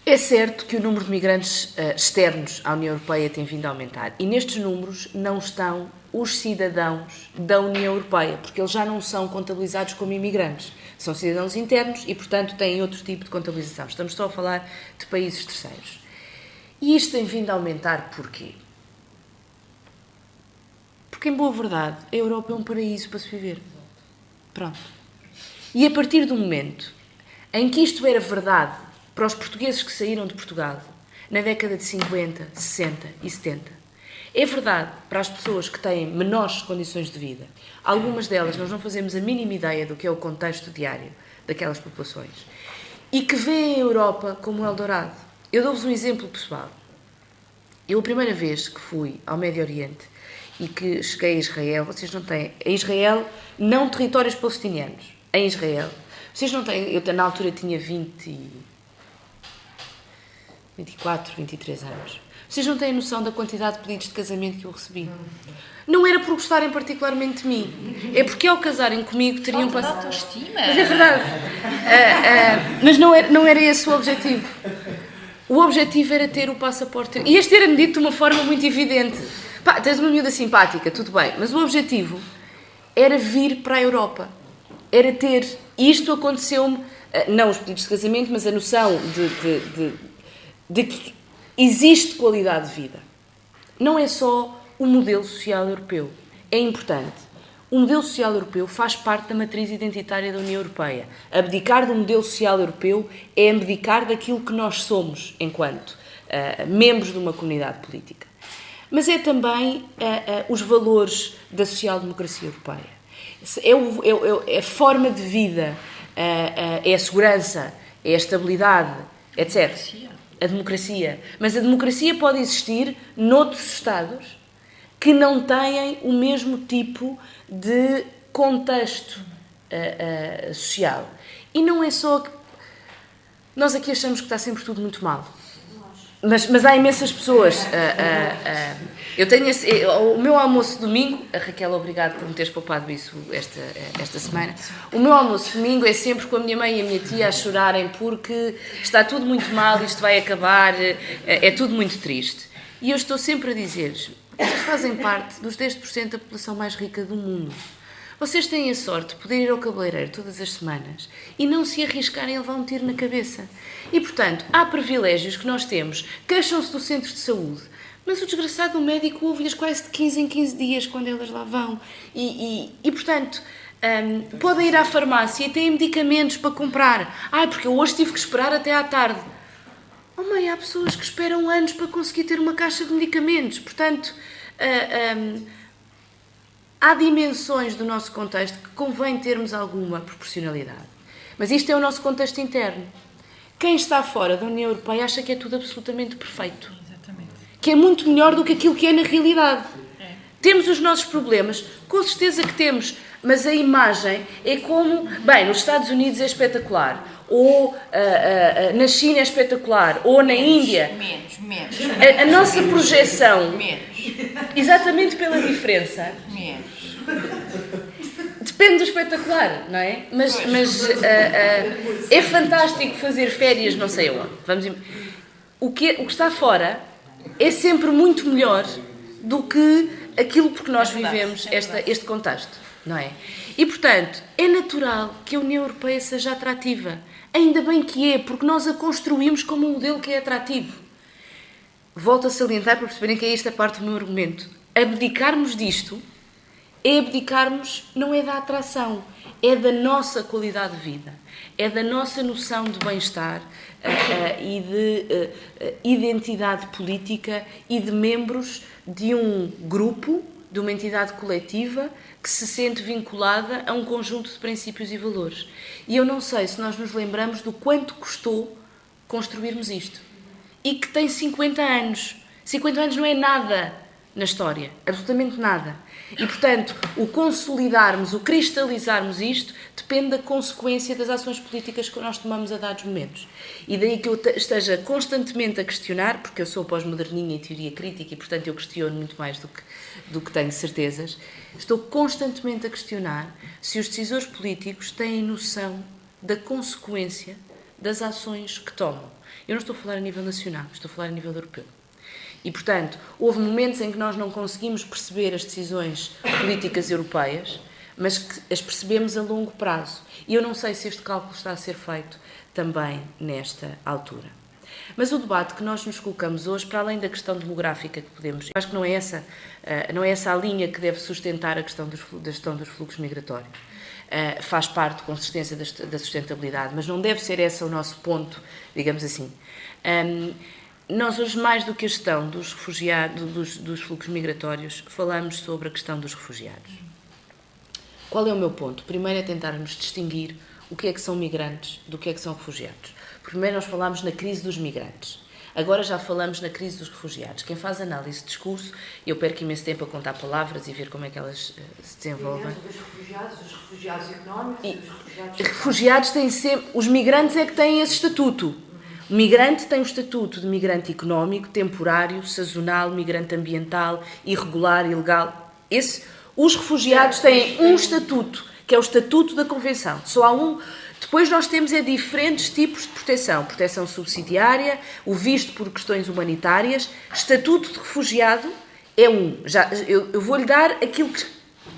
É certo que o número de migrantes externos à União Europeia tem vindo a aumentar e nestes números não estão os cidadãos da União Europeia, porque eles já não são contabilizados como imigrantes, são cidadãos internos e, portanto, têm outro tipo de contabilização. Estamos só a falar de países terceiros. E isto tem vindo a aumentar porquê? Porque, em boa verdade, a Europa é um paraíso para se viver. Pronto. E a partir do momento em que isto era verdade para os portugueses que saíram de Portugal, na década de 50, 60 e 70, é verdade para as pessoas que têm menores condições de vida. Algumas delas nós não fazemos a mínima ideia do que é o contexto diário daquelas populações. E que veem a Europa como um Eldorado. Eu dou-vos um exemplo pessoal. Eu, a primeira vez que fui ao Médio Oriente, e que cheguei a Israel, vocês não têm... Em Israel, não territórios palestinianos. Em Israel. Vocês não têm... Eu, na altura, tinha 24, 23 anos. Vocês não têm noção da quantidade de pedidos de casamento que eu recebi. Não era por gostarem particularmente de mim. É porque, ao casarem comigo, teriam passado... autoestima. Mas é verdade. Mas não era esse o objetivo. O objetivo era ter o passaporte. E este era-me dito de uma forma muito evidente. Pá, tens uma miúda simpática, tudo bem. Mas o objetivo era vir para a Europa. Era ter... Isto aconteceu-me... Não os pedidos de casamento, mas a noção de que existe qualidade de vida. Não é só o modelo social europeu. É importante. O modelo social europeu faz parte da matriz identitária da União Europeia. Abdicar do modelo social europeu é abdicar daquilo que nós somos enquanto membros de uma comunidade política. Mas é também os valores da social-democracia europeia. É a forma de vida, é a segurança, é a estabilidade, etc. A democracia. Mas a democracia pode existir noutros Estados que não têm o mesmo tipo de contexto social. E não é só que... Nós aqui achamos que está sempre tudo muito mal. Mas há imensas pessoas. Eu tenho o meu almoço de domingo... A Raquel, obrigado por me teres poupado isso esta semana. O meu almoço de domingo é sempre com a minha mãe e a minha tia a chorarem porque está tudo muito mal, isto vai acabar, é tudo muito triste. E eu estou sempre a dizer-lhes: vocês fazem parte dos 10% da população mais rica do mundo. Vocês têm a sorte de poder ir ao cabeleireiro todas as semanas e não se arriscarem a levar um tiro na cabeça. E, portanto, há privilégios que nós temos. Queixam-se do centro de saúde, mas o desgraçado médico ouve-lhes quase de 15 em 15 dias quando elas lá vão. E portanto, podem ir à farmácia e têm medicamentos para comprar. Porque eu hoje tive que esperar até à tarde. Oh mãe, há pessoas que esperam anos para conseguir ter uma caixa de medicamentos. Portanto, há dimensões do nosso contexto que convém termos alguma proporcionalidade. Mas isto é o nosso contexto interno. Quem está fora da União Europeia acha que é tudo absolutamente perfeito. Exatamente. Que é muito melhor do que aquilo que é na realidade. Temos os nossos problemas, com certeza que temos, mas a imagem é como... Bem, nos Estados Unidos é espetacular, ou na China é espetacular, ou na Índia... Menos. A nossa projeção... Menos. Exatamente pela diferença... Menos. Depende do espetacular, não é? Mas é fantástico fazer férias não sei onde. O que está fora é sempre muito melhor do que aquilo por que nós vivemos este contexto, não é? E, portanto, é natural que a União Europeia seja atrativa. Ainda bem que é, porque nós a construímos como um modelo que é atrativo. Volto a salientar para perceberem que é esta parte do meu argumento. Abdicarmos disto é abdicarmos, não é da atração, é da nossa qualidade de vida, é da nossa noção de bem-estar e de identidade política e de membros de um grupo, de uma entidade coletiva que se sente vinculada a um conjunto de princípios e valores. E eu não sei se nós nos lembramos do quanto custou construirmos isto. E que tem 50 anos. 50 anos não é nada na história, absolutamente nada. E, portanto, o consolidarmos, o cristalizarmos isto, depende da consequência das ações políticas que nós tomamos a dados momentos. E daí que eu esteja constantemente a questionar, porque eu sou pós-moderninha e teoria crítica e, portanto, eu questiono muito mais do que tenho certezas, estou constantemente a questionar se os decisores políticos têm noção da consequência das ações que tomam. Eu não estou a falar a nível nacional, estou a falar a nível europeu. E, portanto, houve momentos em que nós não conseguimos perceber as decisões políticas europeias, mas que as percebemos a longo prazo. E eu não sei se este cálculo está a ser feito também nesta altura. Mas o debate que nós nos colocamos hoje, para além da questão demográfica que podemos... Acho que não é essa a linha que deve sustentar a questão da gestão dos fluxos migratórios. Faz parte, com certeza, da sustentabilidade, mas não deve ser esse o nosso ponto, digamos assim. Nós hoje, mais do que a gestão dos refugiados, dos fluxos migratórios, falamos sobre a questão dos refugiados. Qual é o meu ponto? Primeiro é tentarmos distinguir o que é que são migrantes do que é que são refugiados. Primeiro nós falamos na crise dos migrantes. Agora já falamos na crise dos refugiados. Quem faz análise de discurso, eu perco imenso tempo a contar palavras e ver como é que elas se desenvolvem. Os refugiados económicos e os refugiados... Refugiados têm sempre... Os migrantes é que têm esse estatuto. O migrante tem o estatuto de migrante económico, temporário, sazonal, migrante ambiental, irregular, ilegal. Os refugiados têm um estatuto, que é o Estatuto da Convenção. Só há um... Depois nós temos diferentes tipos de proteção. Proteção subsidiária, o visto por questões humanitárias. Estatuto de refugiado é um. Eu vou-lhe dar aquilo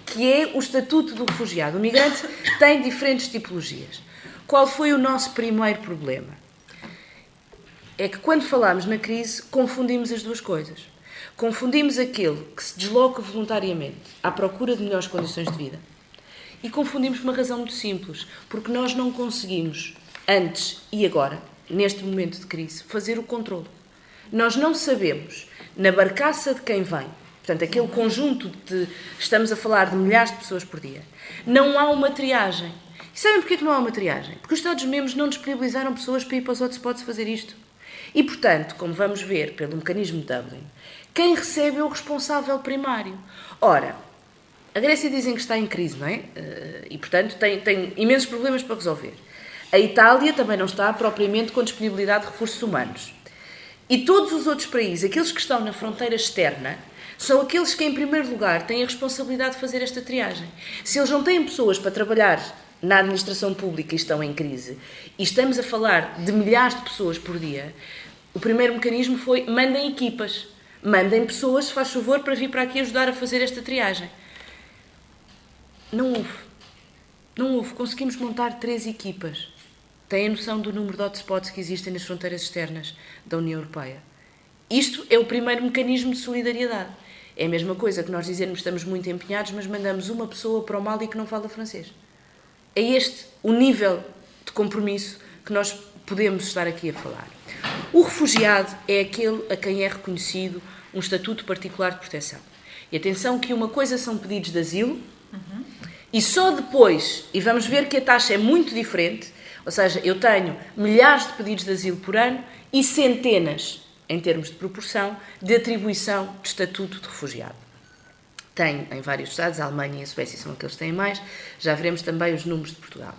que é o Estatuto do Refugiado. O migrante tem diferentes tipologias. Qual foi o nosso primeiro problema? É que quando falamos na crise, confundimos as duas coisas. Confundimos aquele que se desloca voluntariamente à procura de melhores condições de vida. E confundimos por uma razão muito simples, porque nós não conseguimos, antes e agora, neste momento de crise, fazer o controle. Nós não sabemos, na barcaça de quem vem, portanto, aquele conjunto de... Estamos a falar de milhares de pessoas por dia. Não há uma triagem. E sabem porquê que não há uma triagem? Porque os Estados-membros não disponibilizaram pessoas para ir para os hotspots fazer isto. E, portanto, como vamos ver pelo mecanismo de Dublin, quem recebe é o responsável primário. Ora, a Grécia dizem que está em crise, não é? E, portanto, tem imensos problemas para resolver. A Itália também não está propriamente com disponibilidade de recursos humanos. E todos os outros países, aqueles que estão na fronteira externa, são aqueles que, em primeiro lugar, têm a responsabilidade de fazer esta triagem. Se eles não têm pessoas para trabalhar na administração pública e estão em crise, e estamos a falar de milhares de pessoas por dia, o primeiro mecanismo foi: mandem equipas, mandem pessoas, se faz favor, para vir para aqui ajudar a fazer esta triagem. Não houve. Conseguimos montar 3 equipas. Têm a noção do número de hotspots que existem nas fronteiras externas da União Europeia. Isto é o primeiro mecanismo de solidariedade. É a mesma coisa que nós dizermos que estamos muito empenhados, mas mandamos uma pessoa para o Mali que não fala francês. É este o nível de compromisso que nós podemos estar aqui a falar. O refugiado é aquele a quem é reconhecido um estatuto particular de proteção. E atenção que uma coisa são pedidos de asilo, e só depois, e vamos ver que a taxa é muito diferente, ou seja, eu tenho milhares de pedidos de asilo por ano e centenas, em termos de proporção, de atribuição de estatuto de refugiado. Tem em vários estados, a Alemanha e a Suécia são aqueles que têm mais, já veremos também os números de Portugal.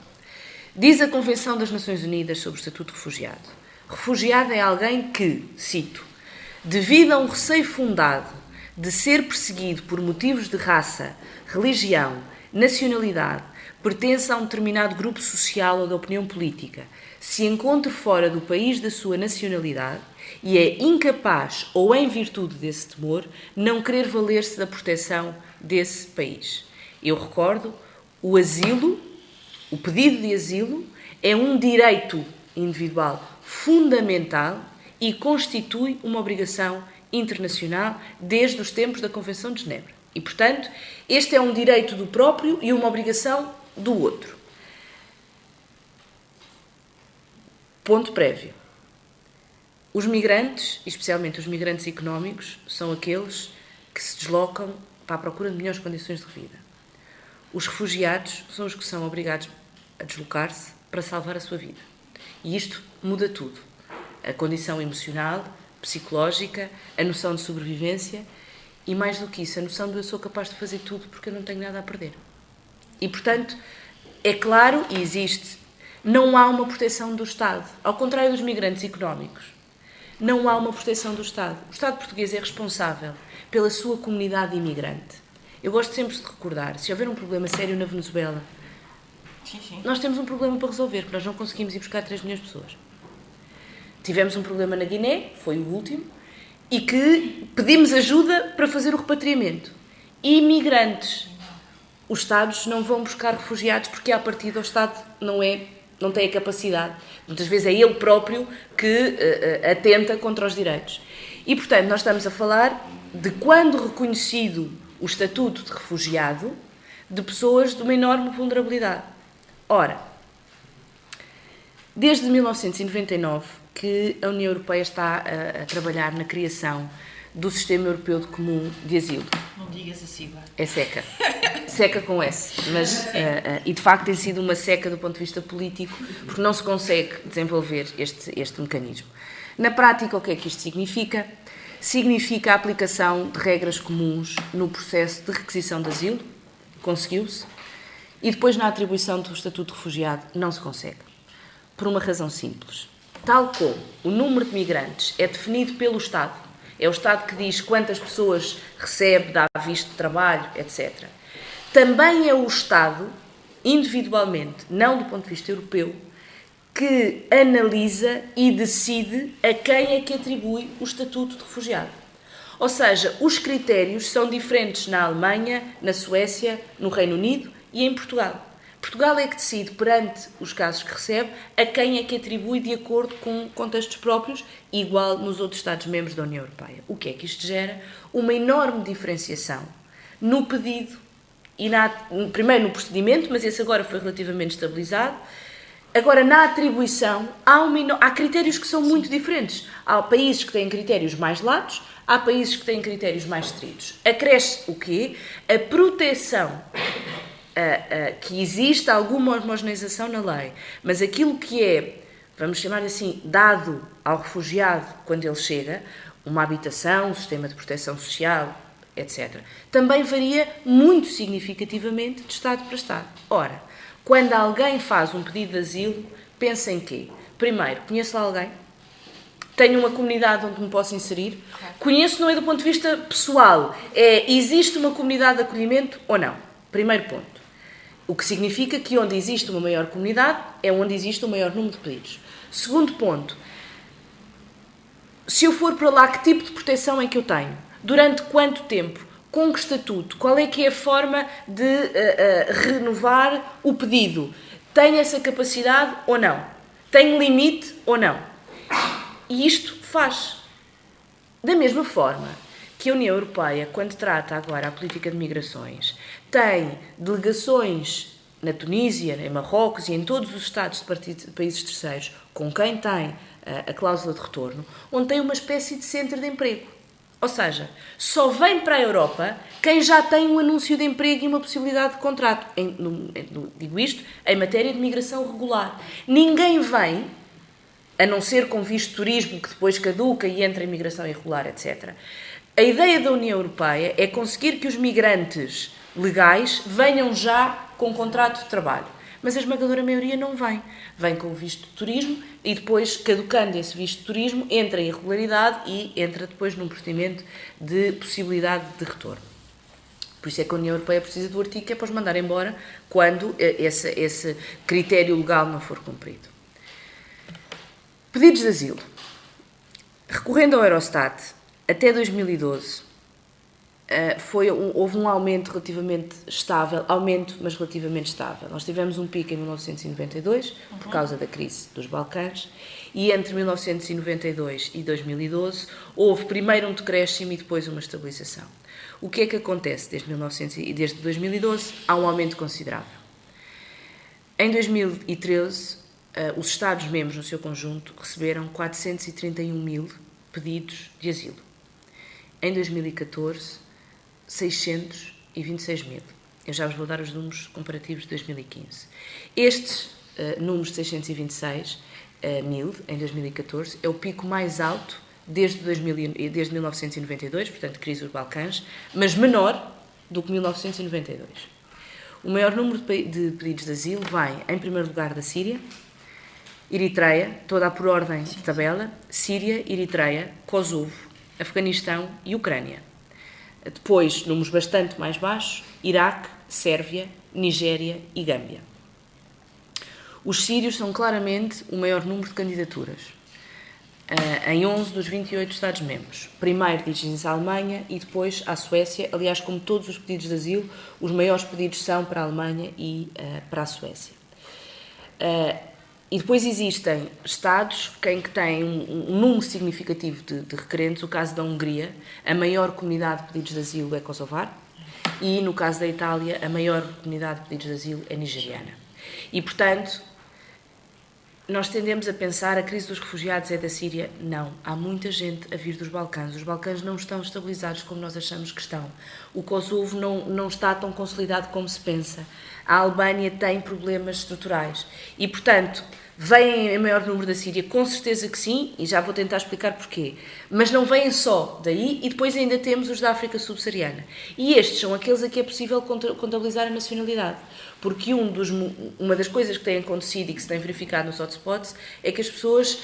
Diz a Convenção das Nações Unidas sobre o Estatuto de Refugiado: refugiado é alguém que, cito, devido a um receio fundado de ser perseguido por motivos de raça, religião, nacionalidade, pertence a um determinado grupo social ou de opinião política, se encontre fora do país da sua nacionalidade e é incapaz, ou em virtude desse temor, não querer valer-se da proteção desse país. Eu recordo, o asilo, o pedido de asilo, é um direito individual fundamental e constitui uma obrigação internacional desde os tempos da Convenção de Genebra. E, portanto, este é um direito do próprio e uma obrigação do outro. Ponto prévio. Os migrantes, especialmente os migrantes económicos, são aqueles que se deslocam para a procura de melhores condições de vida. Os refugiados são os que são obrigados a deslocar-se para salvar a sua vida. E isto muda tudo. A condição emocional, psicológica, a noção de sobrevivência e, mais do que isso, a noção de eu sou capaz de fazer tudo porque eu não tenho nada a perder. E, portanto, é claro, e existe, não há uma proteção do Estado. Ao contrário dos migrantes económicos, não há uma proteção do Estado. O Estado português é responsável pela sua comunidade imigrante. Eu gosto sempre de recordar, se houver um problema sério na Venezuela, nós temos um problema para resolver, porque nós não conseguimos ir buscar 3 milhões de pessoas. Tivemos um problema na Guiné, foi o último, e que pedimos ajuda para fazer o repatriamento. Imigrantes. Os Estados não vão buscar refugiados porque, à partida, o Estado não tem a capacidade. Muitas vezes é ele próprio que atenta contra os direitos. E, portanto, nós estamos a falar de quando reconhecido o estatuto de refugiado de pessoas de uma enorme vulnerabilidade. Ora, desde 1999 que a União Europeia está a trabalhar na criação do Sistema Europeu de Comum de Asilo. digas a sigla. É seca. Seca com S. Mas, e de facto tem sido uma seca do ponto de vista político, porque não se consegue desenvolver este mecanismo. Na prática, o que é que isto significa? Significa a aplicação de regras comuns no processo de requisição de asilo, conseguiu-se, e depois na atribuição do estatuto de refugiado não se consegue. Por uma razão simples. Tal como o número de migrantes é definido pelo Estado, é o Estado que diz quantas pessoas recebe, dá visto de trabalho, etc. Também é o Estado, individualmente, não do ponto de vista europeu, que analisa e decide a quem é que atribui o estatuto de refugiado. Ou seja, os critérios são diferentes na Alemanha, na Suécia, no Reino Unido e em Portugal. Portugal é que decide, perante os casos que recebe, a quem é que atribui de acordo com contextos próprios, igual nos outros Estados-membros da União Europeia. O que é que isto gera? Uma enorme diferenciação no pedido e primeiro no procedimento, mas esse agora foi relativamente estabilizado. Agora, na atribuição, há critérios que são muito diferentes. Há países que têm critérios mais latos, há países que têm critérios mais estritos. Acresce o quê? A proteção, que existe alguma homogeneização na lei, mas aquilo que é, vamos chamar assim, dado ao refugiado quando ele chega, uma habitação, um sistema de proteção social, etc., também varia muito significativamente de Estado para Estado. Ora, quando alguém faz um pedido de asilo, pensa em quê? Primeiro, conheço alguém? Tenho uma comunidade onde me posso inserir? Conheço não é do ponto de vista pessoal, existe uma comunidade de acolhimento ou não? Primeiro ponto. O que significa que onde existe uma maior comunidade é onde existe um maior número de pedidos. Segundo ponto, se eu for para lá, que tipo de proteção é que eu tenho? Durante quanto tempo? Com que estatuto? Qual é que é a forma de renovar o pedido? Tem essa capacidade ou não? Tem limite ou não? E isto faz. Da mesma forma que a União Europeia, quando trata agora a política de migrações, tem delegações na Tunísia, em Marrocos e em todos os Estados de países terceiros, com quem tem a cláusula de retorno, onde tem uma espécie de centro de emprego. Ou seja, só vem para a Europa quem já tem um anúncio de emprego e uma possibilidade de contrato. Digo isto em matéria de migração regular. Ninguém vem, a não ser com visto de turismo, que depois caduca e entra em migração irregular, etc. A ideia da União Europeia é conseguir que os migrantes legais venham já com contrato de trabalho. Mas a esmagadora maioria não vem. Vem com o visto de turismo e depois, caducando esse visto de turismo, entra em irregularidade e entra depois num procedimento de possibilidade de retorno. Por isso é que a União Europeia precisa do artigo que é para os mandar embora quando esse critério legal não for cumprido. Pedidos de asilo. Recorrendo ao Eurostat, até 2012, houve um aumento relativamente estável, mas relativamente estável. Nós tivemos um pico em 1992, por causa da crise dos Balcãs, e entre 1992 e 2012 houve primeiro um decréscimo e depois uma estabilização. O que é que acontece desde 2012? Há um aumento considerável. Em 2013, os Estados-membros, no seu conjunto, receberam 431 mil pedidos de asilo. Em 2014, 626 mil. Eu já vos vou dar os números comparativos de 2015. Estes números de 626 mil, em 2014, é o pico mais alto desde 1992, portanto, crise dos Balcãs, mas menor do que 1992. O maior número de pedidos de asilo vem, em primeiro lugar, da Síria, Eritreia, toda por ordem de tabela, Síria, Eritreia, Kosovo, Afeganistão e Ucrânia. Depois, números bastante mais baixos, Iraque, Sérvia, Nigéria e Gâmbia. Os sírios são claramente o maior número de candidaturas, em 11 dos 28 Estados-membros. Primeiro dirigem-se à Alemanha e depois à Suécia. Aliás, como todos os pedidos de asilo, os maiores pedidos são para a Alemanha e para a Suécia. E depois existem Estados que têm um número significativo de requerentes. O caso da Hungria, a maior comunidade de pedidos de asilo é kosovar, e no caso da Itália, a maior comunidade de pedidos de asilo é nigeriana. E, portanto, nós tendemos a pensar a crise dos refugiados é da Síria. Não, há muita gente a vir dos Balcãs. Os Balcãs não estão estabilizados como nós achamos que estão. O Kosovo não está tão consolidado como se pensa. A Albânia tem problemas estruturais. E, portanto, vêm em maior número da Síria, com certeza que sim, e já vou tentar explicar porquê. Mas não vêm só daí, e depois ainda temos os da África subsaariana. E estes são aqueles a que é possível contabilizar a nacionalidade. Porque uma das coisas que tem acontecido e que se tem verificado nos hotspots é que as pessoas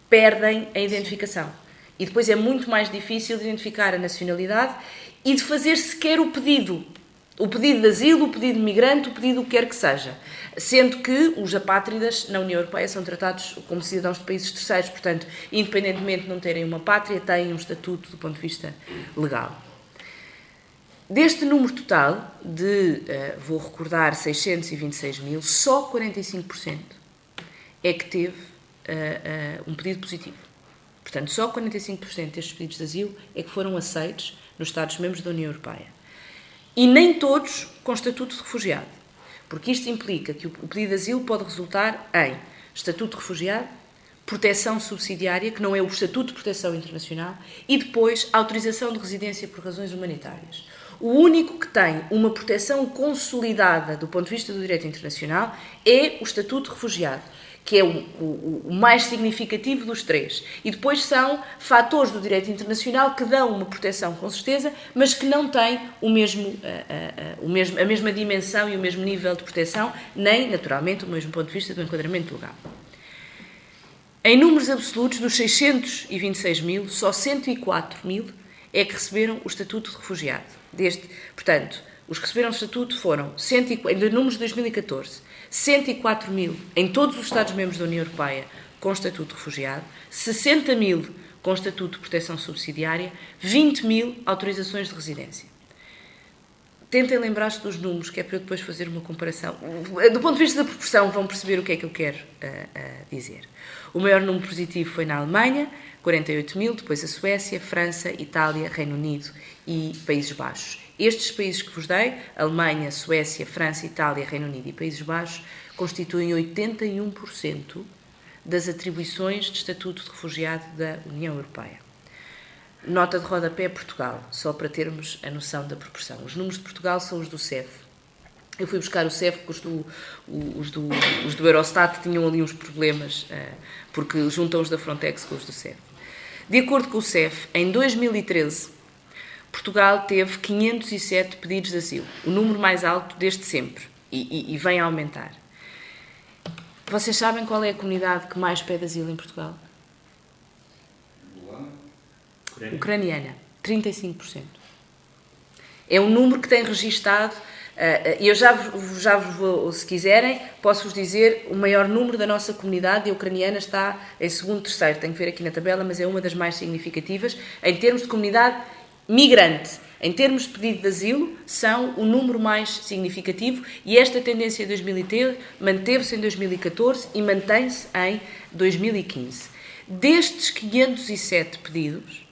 perdem a identificação. E depois é muito mais difícil de identificar a nacionalidade e de fazer sequer o pedido. O pedido de asilo, o pedido de migrante, o pedido do que quer que seja. Sendo que os apátridas na União Europeia são tratados como cidadãos de países terceiros, portanto, independentemente de não terem uma pátria, têm um estatuto do ponto de vista legal. Deste número total de, vou recordar, 626 mil, só 45% é que teve um pedido positivo. Portanto, só 45% destes pedidos de asilo é que foram aceitos nos Estados-membros da União Europeia. E nem todos com estatuto de refugiado, porque isto implica que o pedido de asilo pode resultar em estatuto de refugiado, proteção subsidiária, que não é o estatuto de proteção internacional, e depois autorização de residência por razões humanitárias. O único que tem uma proteção consolidada do ponto de vista do direito internacional é o estatuto de refugiado, que é o mais significativo dos três. E depois são fatores do direito internacional que dão uma proteção com certeza, mas que não têm a mesma dimensão e o mesmo nível de proteção, nem, naturalmente, o mesmo ponto de vista do enquadramento legal. Em números absolutos, dos 626 mil, só 104 mil é que receberam o estatuto de refugiado. Portanto, os que receberam o estatuto foram, em números de 2014, 104 mil em todos os Estados-membros da União Europeia com estatuto de refugiado, 60 mil com estatuto de proteção subsidiária, 20 mil autorizações de residência. Tentem lembrar-se dos números, que é para eu depois fazer uma comparação. Do ponto de vista da proporção, vão perceber o que é que eu quero dizer. O maior número positivo foi na Alemanha, 48 mil, depois a Suécia, França, Itália, Reino Unido e Países Baixos. Estes países que vos dei, Alemanha, Suécia, França, Itália, Reino Unido e Países Baixos, constituem 81% das atribuições de estatuto de refugiado da União Europeia. Nota de rodapé Portugal, só para termos a noção da proporção. Os números de Portugal são os do CEF. Eu fui buscar o CEF, porque os do Eurostat tinham ali uns problemas, porque juntam os da Frontex com os do CEF. De acordo com o CEF, em 2013, Portugal teve 507 pedidos de asilo, o número mais alto desde sempre, e vem a aumentar. Vocês sabem qual é a comunidade que mais pede asilo em Portugal? Ucraniana, 35%. É um número que tem registado, e eu já vos vou, se quiserem, posso-vos dizer, o maior número da nossa comunidade ucraniana está em segundo, terceiro, tenho que ver aqui na tabela, mas é uma das mais significativas, em termos de comunidade migrante. Em termos de pedido de asilo, são o número mais significativo, e esta tendência em 2013 manteve-se em 2014 e mantém-se em 2015. Destes 507 pedidos,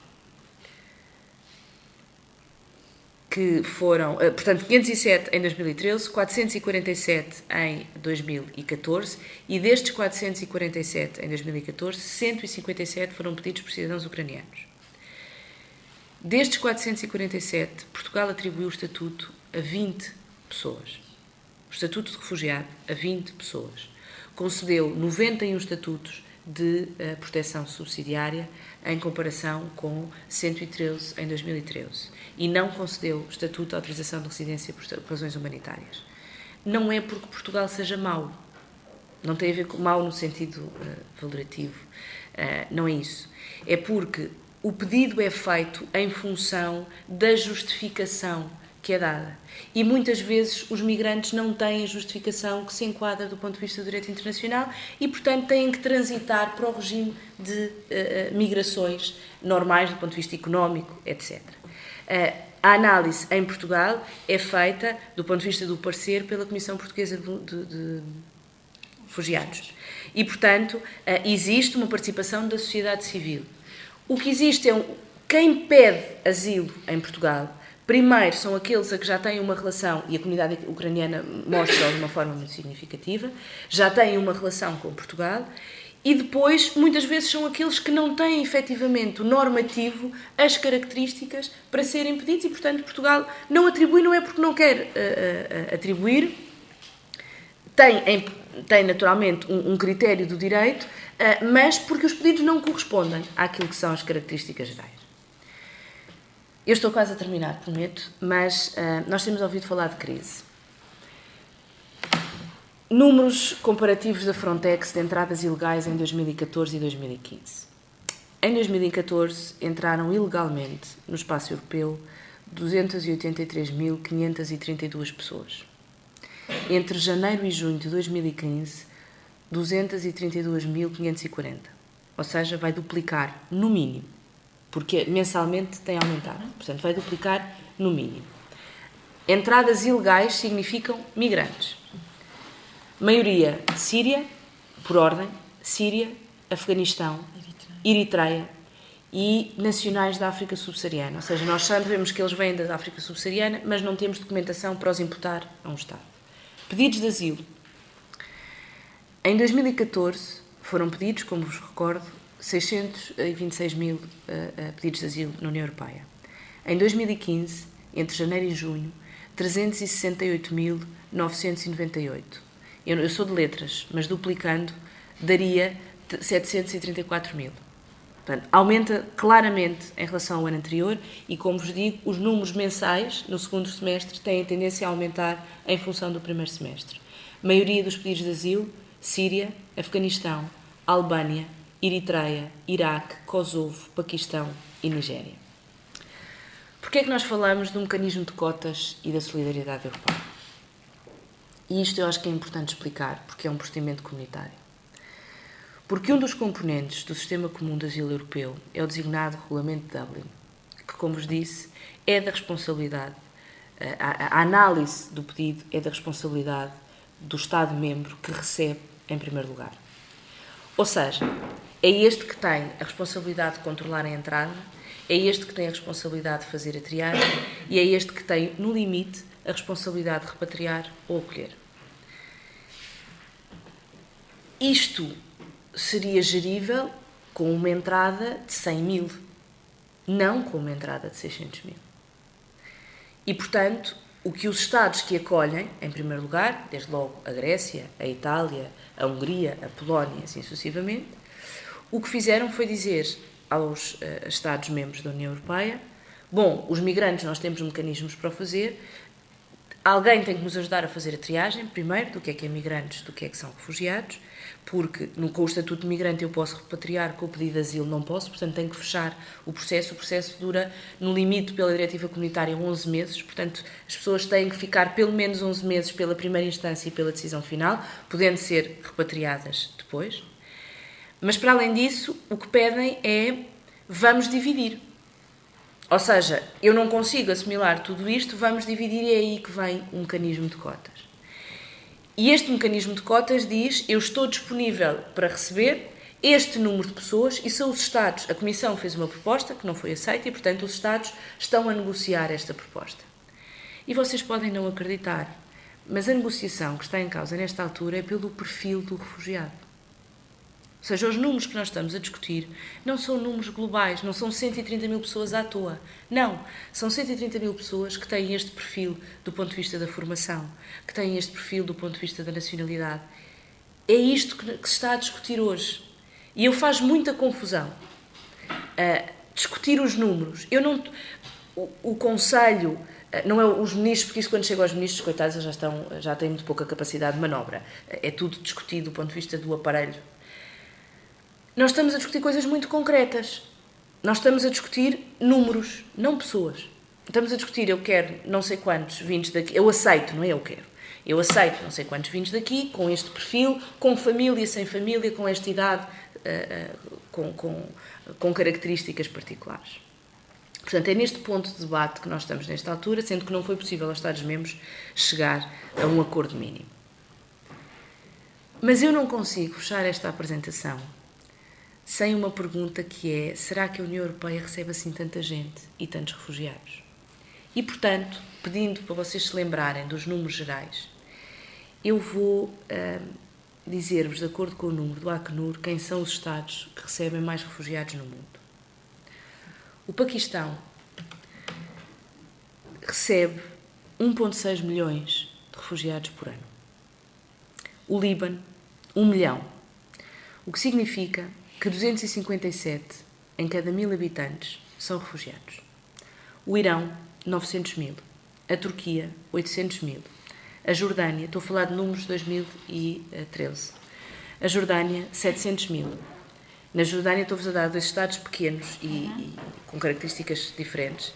que foram, portanto, 507 em 2013, 447 em 2014, e destes 447 em 2014, 157 foram pedidos por cidadãos ucranianos. Destes 447, Portugal atribuiu o estatuto a 20 pessoas. O estatuto de refugiado a 20 pessoas. Concedeu 91 estatutos de proteção subsidiária em comparação com 113 em 2013. E não concedeu estatuto de autorização de residência por razões humanitárias. Não é porque Portugal seja mau. Não tem a ver com mau no sentido valorativo. Não é isso. É porque o pedido é feito em função da justificação que é dada. E muitas vezes os migrantes não têm a justificação que se enquadra do ponto de vista do direito internacional e, portanto, têm que transitar para o regime de migrações normais do ponto de vista económico, etc. A análise em Portugal é feita, do ponto de vista do parecer, pela Comissão Portuguesa de Refugiados. E, portanto, existe uma participação da sociedade civil. O que existe é quem pede asilo em Portugal Primeiro, são aqueles a que já têm uma relação, e a comunidade ucraniana mostra de uma forma muito significativa, já têm uma relação com Portugal, e depois, muitas vezes, são aqueles que não têm, efetivamente, o normativo, as características para serem pedidos, e, portanto, Portugal não atribui, não é porque não quer atribuir, tem naturalmente um critério do direito, mas porque os pedidos não correspondem àquilo que são as características gerais. Eu estou quase a terminar, prometo, mas nós temos ouvido falar de crise. Números comparativos da Frontex de entradas ilegais em 2014 e 2015. Em 2014, entraram ilegalmente no espaço europeu 283.532 pessoas. Entre janeiro e junho de 2015, 232.540. Ou seja, vai duplicar, no mínimo. Porque mensalmente tem aumentado. Portanto, vai duplicar no mínimo. Entradas ilegais significam migrantes. Maioria Síria, por ordem, Síria, Afeganistão, Eritreia e nacionais da África subsaariana. Ou seja, nós sabemos que eles vêm da África subsaariana, mas não temos documentação para os imputar a um Estado. Pedidos de asilo. Em 2014 foram pedidos, como vos recordo, 626 mil pedidos de asilo na União Europeia. Em 2015, entre janeiro e junho, 368.998. Eu sou de letras, mas duplicando daria 734 mil. Portanto, aumenta claramente em relação ao ano anterior e, como vos digo, os números mensais no segundo semestre têm a tendência a aumentar em função do primeiro semestre. A maioria dos pedidos de asilo, Síria, Afeganistão, Albânia, Eritreia, Iraque, Kosovo, Paquistão e Nigéria. Porquê é que nós falamos do mecanismo de cotas e da solidariedade europeia? E isto eu acho que é importante explicar, porque é um procedimento comunitário. Porque um dos componentes do Sistema Comum de Asilo Europeu é o designado Regulamento de Dublin, que, como vos disse, é da responsabilidade, a análise do pedido é da responsabilidade do Estado-membro que recebe em primeiro lugar. Ou seja, é este que tem a responsabilidade de controlar a entrada, é este que tem a responsabilidade de fazer a triagem e é este que tem, no limite, a responsabilidade de repatriar ou acolher. Isto seria gerível com uma entrada de 100 mil, não com uma entrada de 600 mil. E, portanto, o que os Estados que acolhem, em primeiro lugar, desde logo a Grécia, a Itália, a Hungria, a Polónia, assim sucessivamente, o que fizeram foi dizer aos Estados-membros da União Europeia: bom, os migrantes nós temos mecanismos para o fazer, alguém tem que nos ajudar a fazer a triagem, primeiro, do que é migrantes, do que é que são refugiados, porque com o estatuto de migrante eu posso repatriar, com o pedido de asilo não posso, portanto tenho que fechar o processo dura, no limite pela diretiva comunitária, 11 meses, portanto as pessoas têm que ficar pelo menos 11 meses pela primeira instância e pela decisão final, podendo ser repatriadas depois. Mas para além disso, o que pedem é: vamos dividir. Ou seja, eu não consigo assimilar tudo isto, vamos dividir, e é aí que vem o mecanismo de cotas. E este mecanismo de cotas diz: eu estou disponível para receber este número de pessoas, e são os Estados. A Comissão fez uma proposta que não foi aceita e, portanto, os Estados estão a negociar esta proposta. E vocês podem não acreditar, mas a negociação que está em causa nesta altura é pelo perfil do refugiado. Ou seja, os números que nós estamos a discutir não são números globais, não são 130 mil pessoas à toa. Não, são 130 mil pessoas que têm este perfil do ponto de vista da formação, que têm este perfil do ponto de vista da nacionalidade. É isto que se está a discutir hoje. E eu faz muita confusão discutir os números. O Conselho, não é os ministros, porque isso quando chega aos ministros, coitados, já têm muito pouca capacidade de manobra. É tudo discutido do ponto de vista do aparelho. Nós estamos a discutir coisas muito concretas. Nós estamos a discutir números, não pessoas. Estamos a discutir: eu quero não sei quantos vindos daqui, eu aceito, não é eu quero. Eu aceito não sei quantos vindos daqui, com este perfil, com família, sem família, com esta idade, com características particulares. Portanto, é neste ponto de debate que nós estamos nesta altura, sendo que não foi possível aos Estados-membros chegar a um acordo mínimo. Mas eu não consigo fechar esta apresentação sem uma pergunta que é: será que a União Europeia recebe assim tanta gente e tantos refugiados? E, portanto, pedindo para vocês se lembrarem dos números gerais, eu vou dizer-vos, de acordo com o número do Acnur, quem são os Estados que recebem mais refugiados no mundo. O Paquistão recebe 1,6 milhões de refugiados por ano. O Líbano, 1 milhão. O que significa que 257 em cada 1000 habitantes são refugiados. O Irão, 900 mil. A Turquia, 800 mil. A Jordânia, estou a falar de números de 2013. A Jordânia, 700 mil. Na Jordânia, estou-vos a dar 2 estados pequenos e com características diferentes.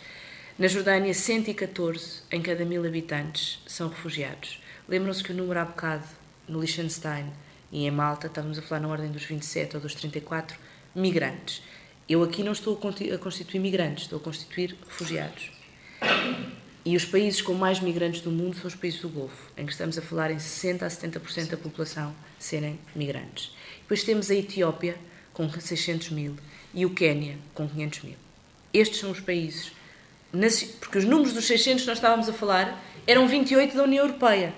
Na Jordânia, 114 em cada 1000 habitantes são refugiados. Lembram-se que o número há bocado, no Liechtenstein e em Malta, estávamos a falar na ordem dos 27 ou dos 34 migrantes. Eu aqui não estou a constituir migrantes, estou a constituir refugiados. E os países com mais migrantes do mundo são os países do Golfo, em que estamos a falar em 60% a 70% da população serem migrantes. Depois temos a Etiópia, com 600 mil, e o Quénia, com 500 mil. Estes são os países, porque os números dos 600 que nós estávamos a falar eram 28 da União Europeia.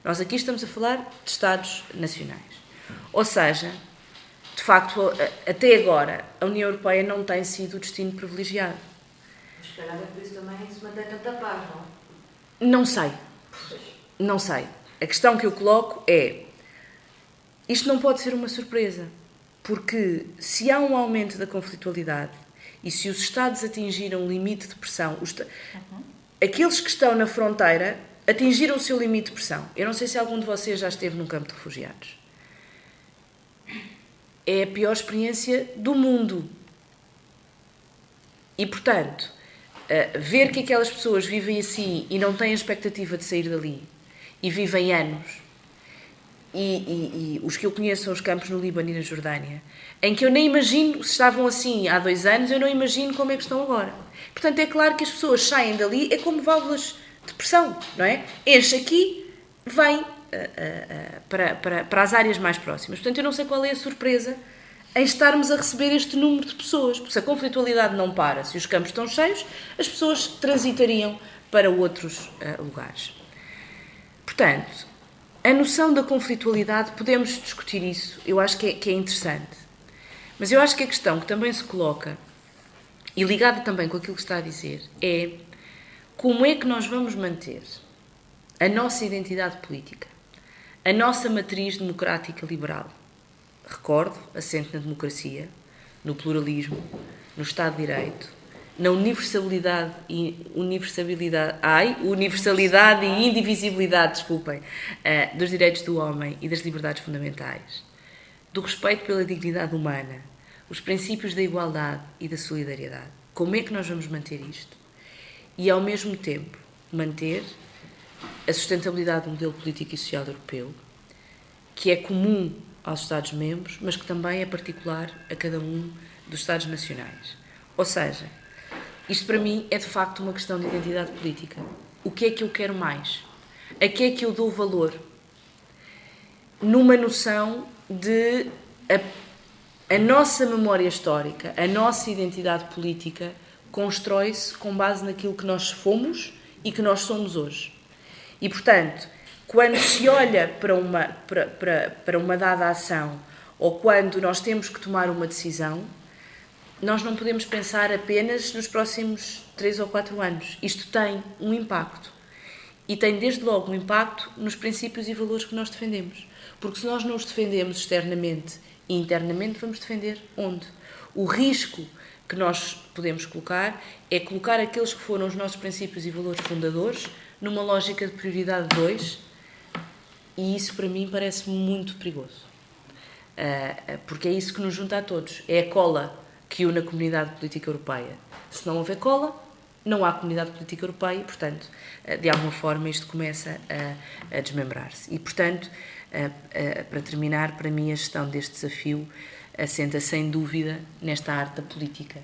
Nós aqui estamos a falar de Estados nacionais. Ou seja, de facto, até agora, a União Europeia não tem sido o destino privilegiado. Mas se calhar é por isso também se mantém tanta paz, não? Não sei. Não sei. A questão que eu coloco é, isto não pode ser uma surpresa, porque se há um aumento da conflitualidade e se os Estados atingiram um limite de pressão, aqueles que estão na fronteira atingiram o seu limite de pressão. Eu não sei se algum de vocês já esteve num campo de refugiados. É a pior experiência do mundo. E, portanto, ver que aquelas pessoas vivem assim e não têm a expectativa de sair dali, e vivem anos, e os que eu conheço são os campos no Líbano e na Jordânia, em que eu nem imagino, se estavam assim há 2 anos, eu não imagino como é que estão agora. Portanto, é claro que as pessoas saem dali, é como válvulas de pressão, não é? Enche aqui, vem para as áreas mais próximas. Portanto, eu não sei qual é a surpresa em estarmos a receber este número de pessoas, porque se a conflitualidade não para, se os campos estão cheios, as pessoas transitariam para outros lugares. Portanto, a noção da conflitualidade, podemos discutir isso, eu acho que é interessante. Mas eu acho que a questão que também se coloca, e ligada também com aquilo que está a dizer, é como é que nós vamos manter a nossa identidade política, a nossa matriz democrática liberal. Recordo, assente na democracia, no pluralismo, no Estado de Direito, na universalidade e indivisibilidade, dos direitos do homem e das liberdades fundamentais, do respeito pela dignidade humana, os princípios da igualdade e da solidariedade. Como é que nós vamos manter isto? E, ao mesmo tempo, manter a sustentabilidade do modelo político e social europeu, que é comum aos Estados-membros, mas que também é particular a cada um dos Estados nacionais. Ou seja, isto para mim é de facto uma questão de identidade política. O que é que eu quero mais? A que é que eu dou valor? Numa noção de a nossa memória histórica, a nossa identidade política constrói-se com base naquilo que nós fomos e que nós somos hoje. E, portanto, quando se olha para uma dada ação ou quando nós temos que tomar uma decisão, nós não podemos pensar apenas nos próximos 3 ou 4 anos. Isto tem um impacto. E tem, desde logo, um impacto nos princípios e valores que nós defendemos. Porque se nós não os defendemos externamente e internamente, vamos defender onde? O risco que nós podemos colocar é colocar aqueles que foram os nossos princípios e valores fundadores numa lógica de prioridade 2, e isso para mim parece muito perigoso. Porque é isso que nos junta a todos. É a cola que une a comunidade política europeia. Se não houver cola, não há comunidade política europeia e, portanto, de alguma forma isto começa a desmembrar-se. E, portanto, para terminar, para mim a gestão deste desafio assenta sem dúvida nesta arte da política,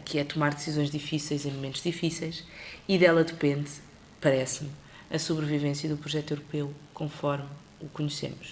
que é tomar decisões difíceis em momentos difíceis, e dela depende, parece-me, a sobrevivência do projeto europeu conforme o conhecemos.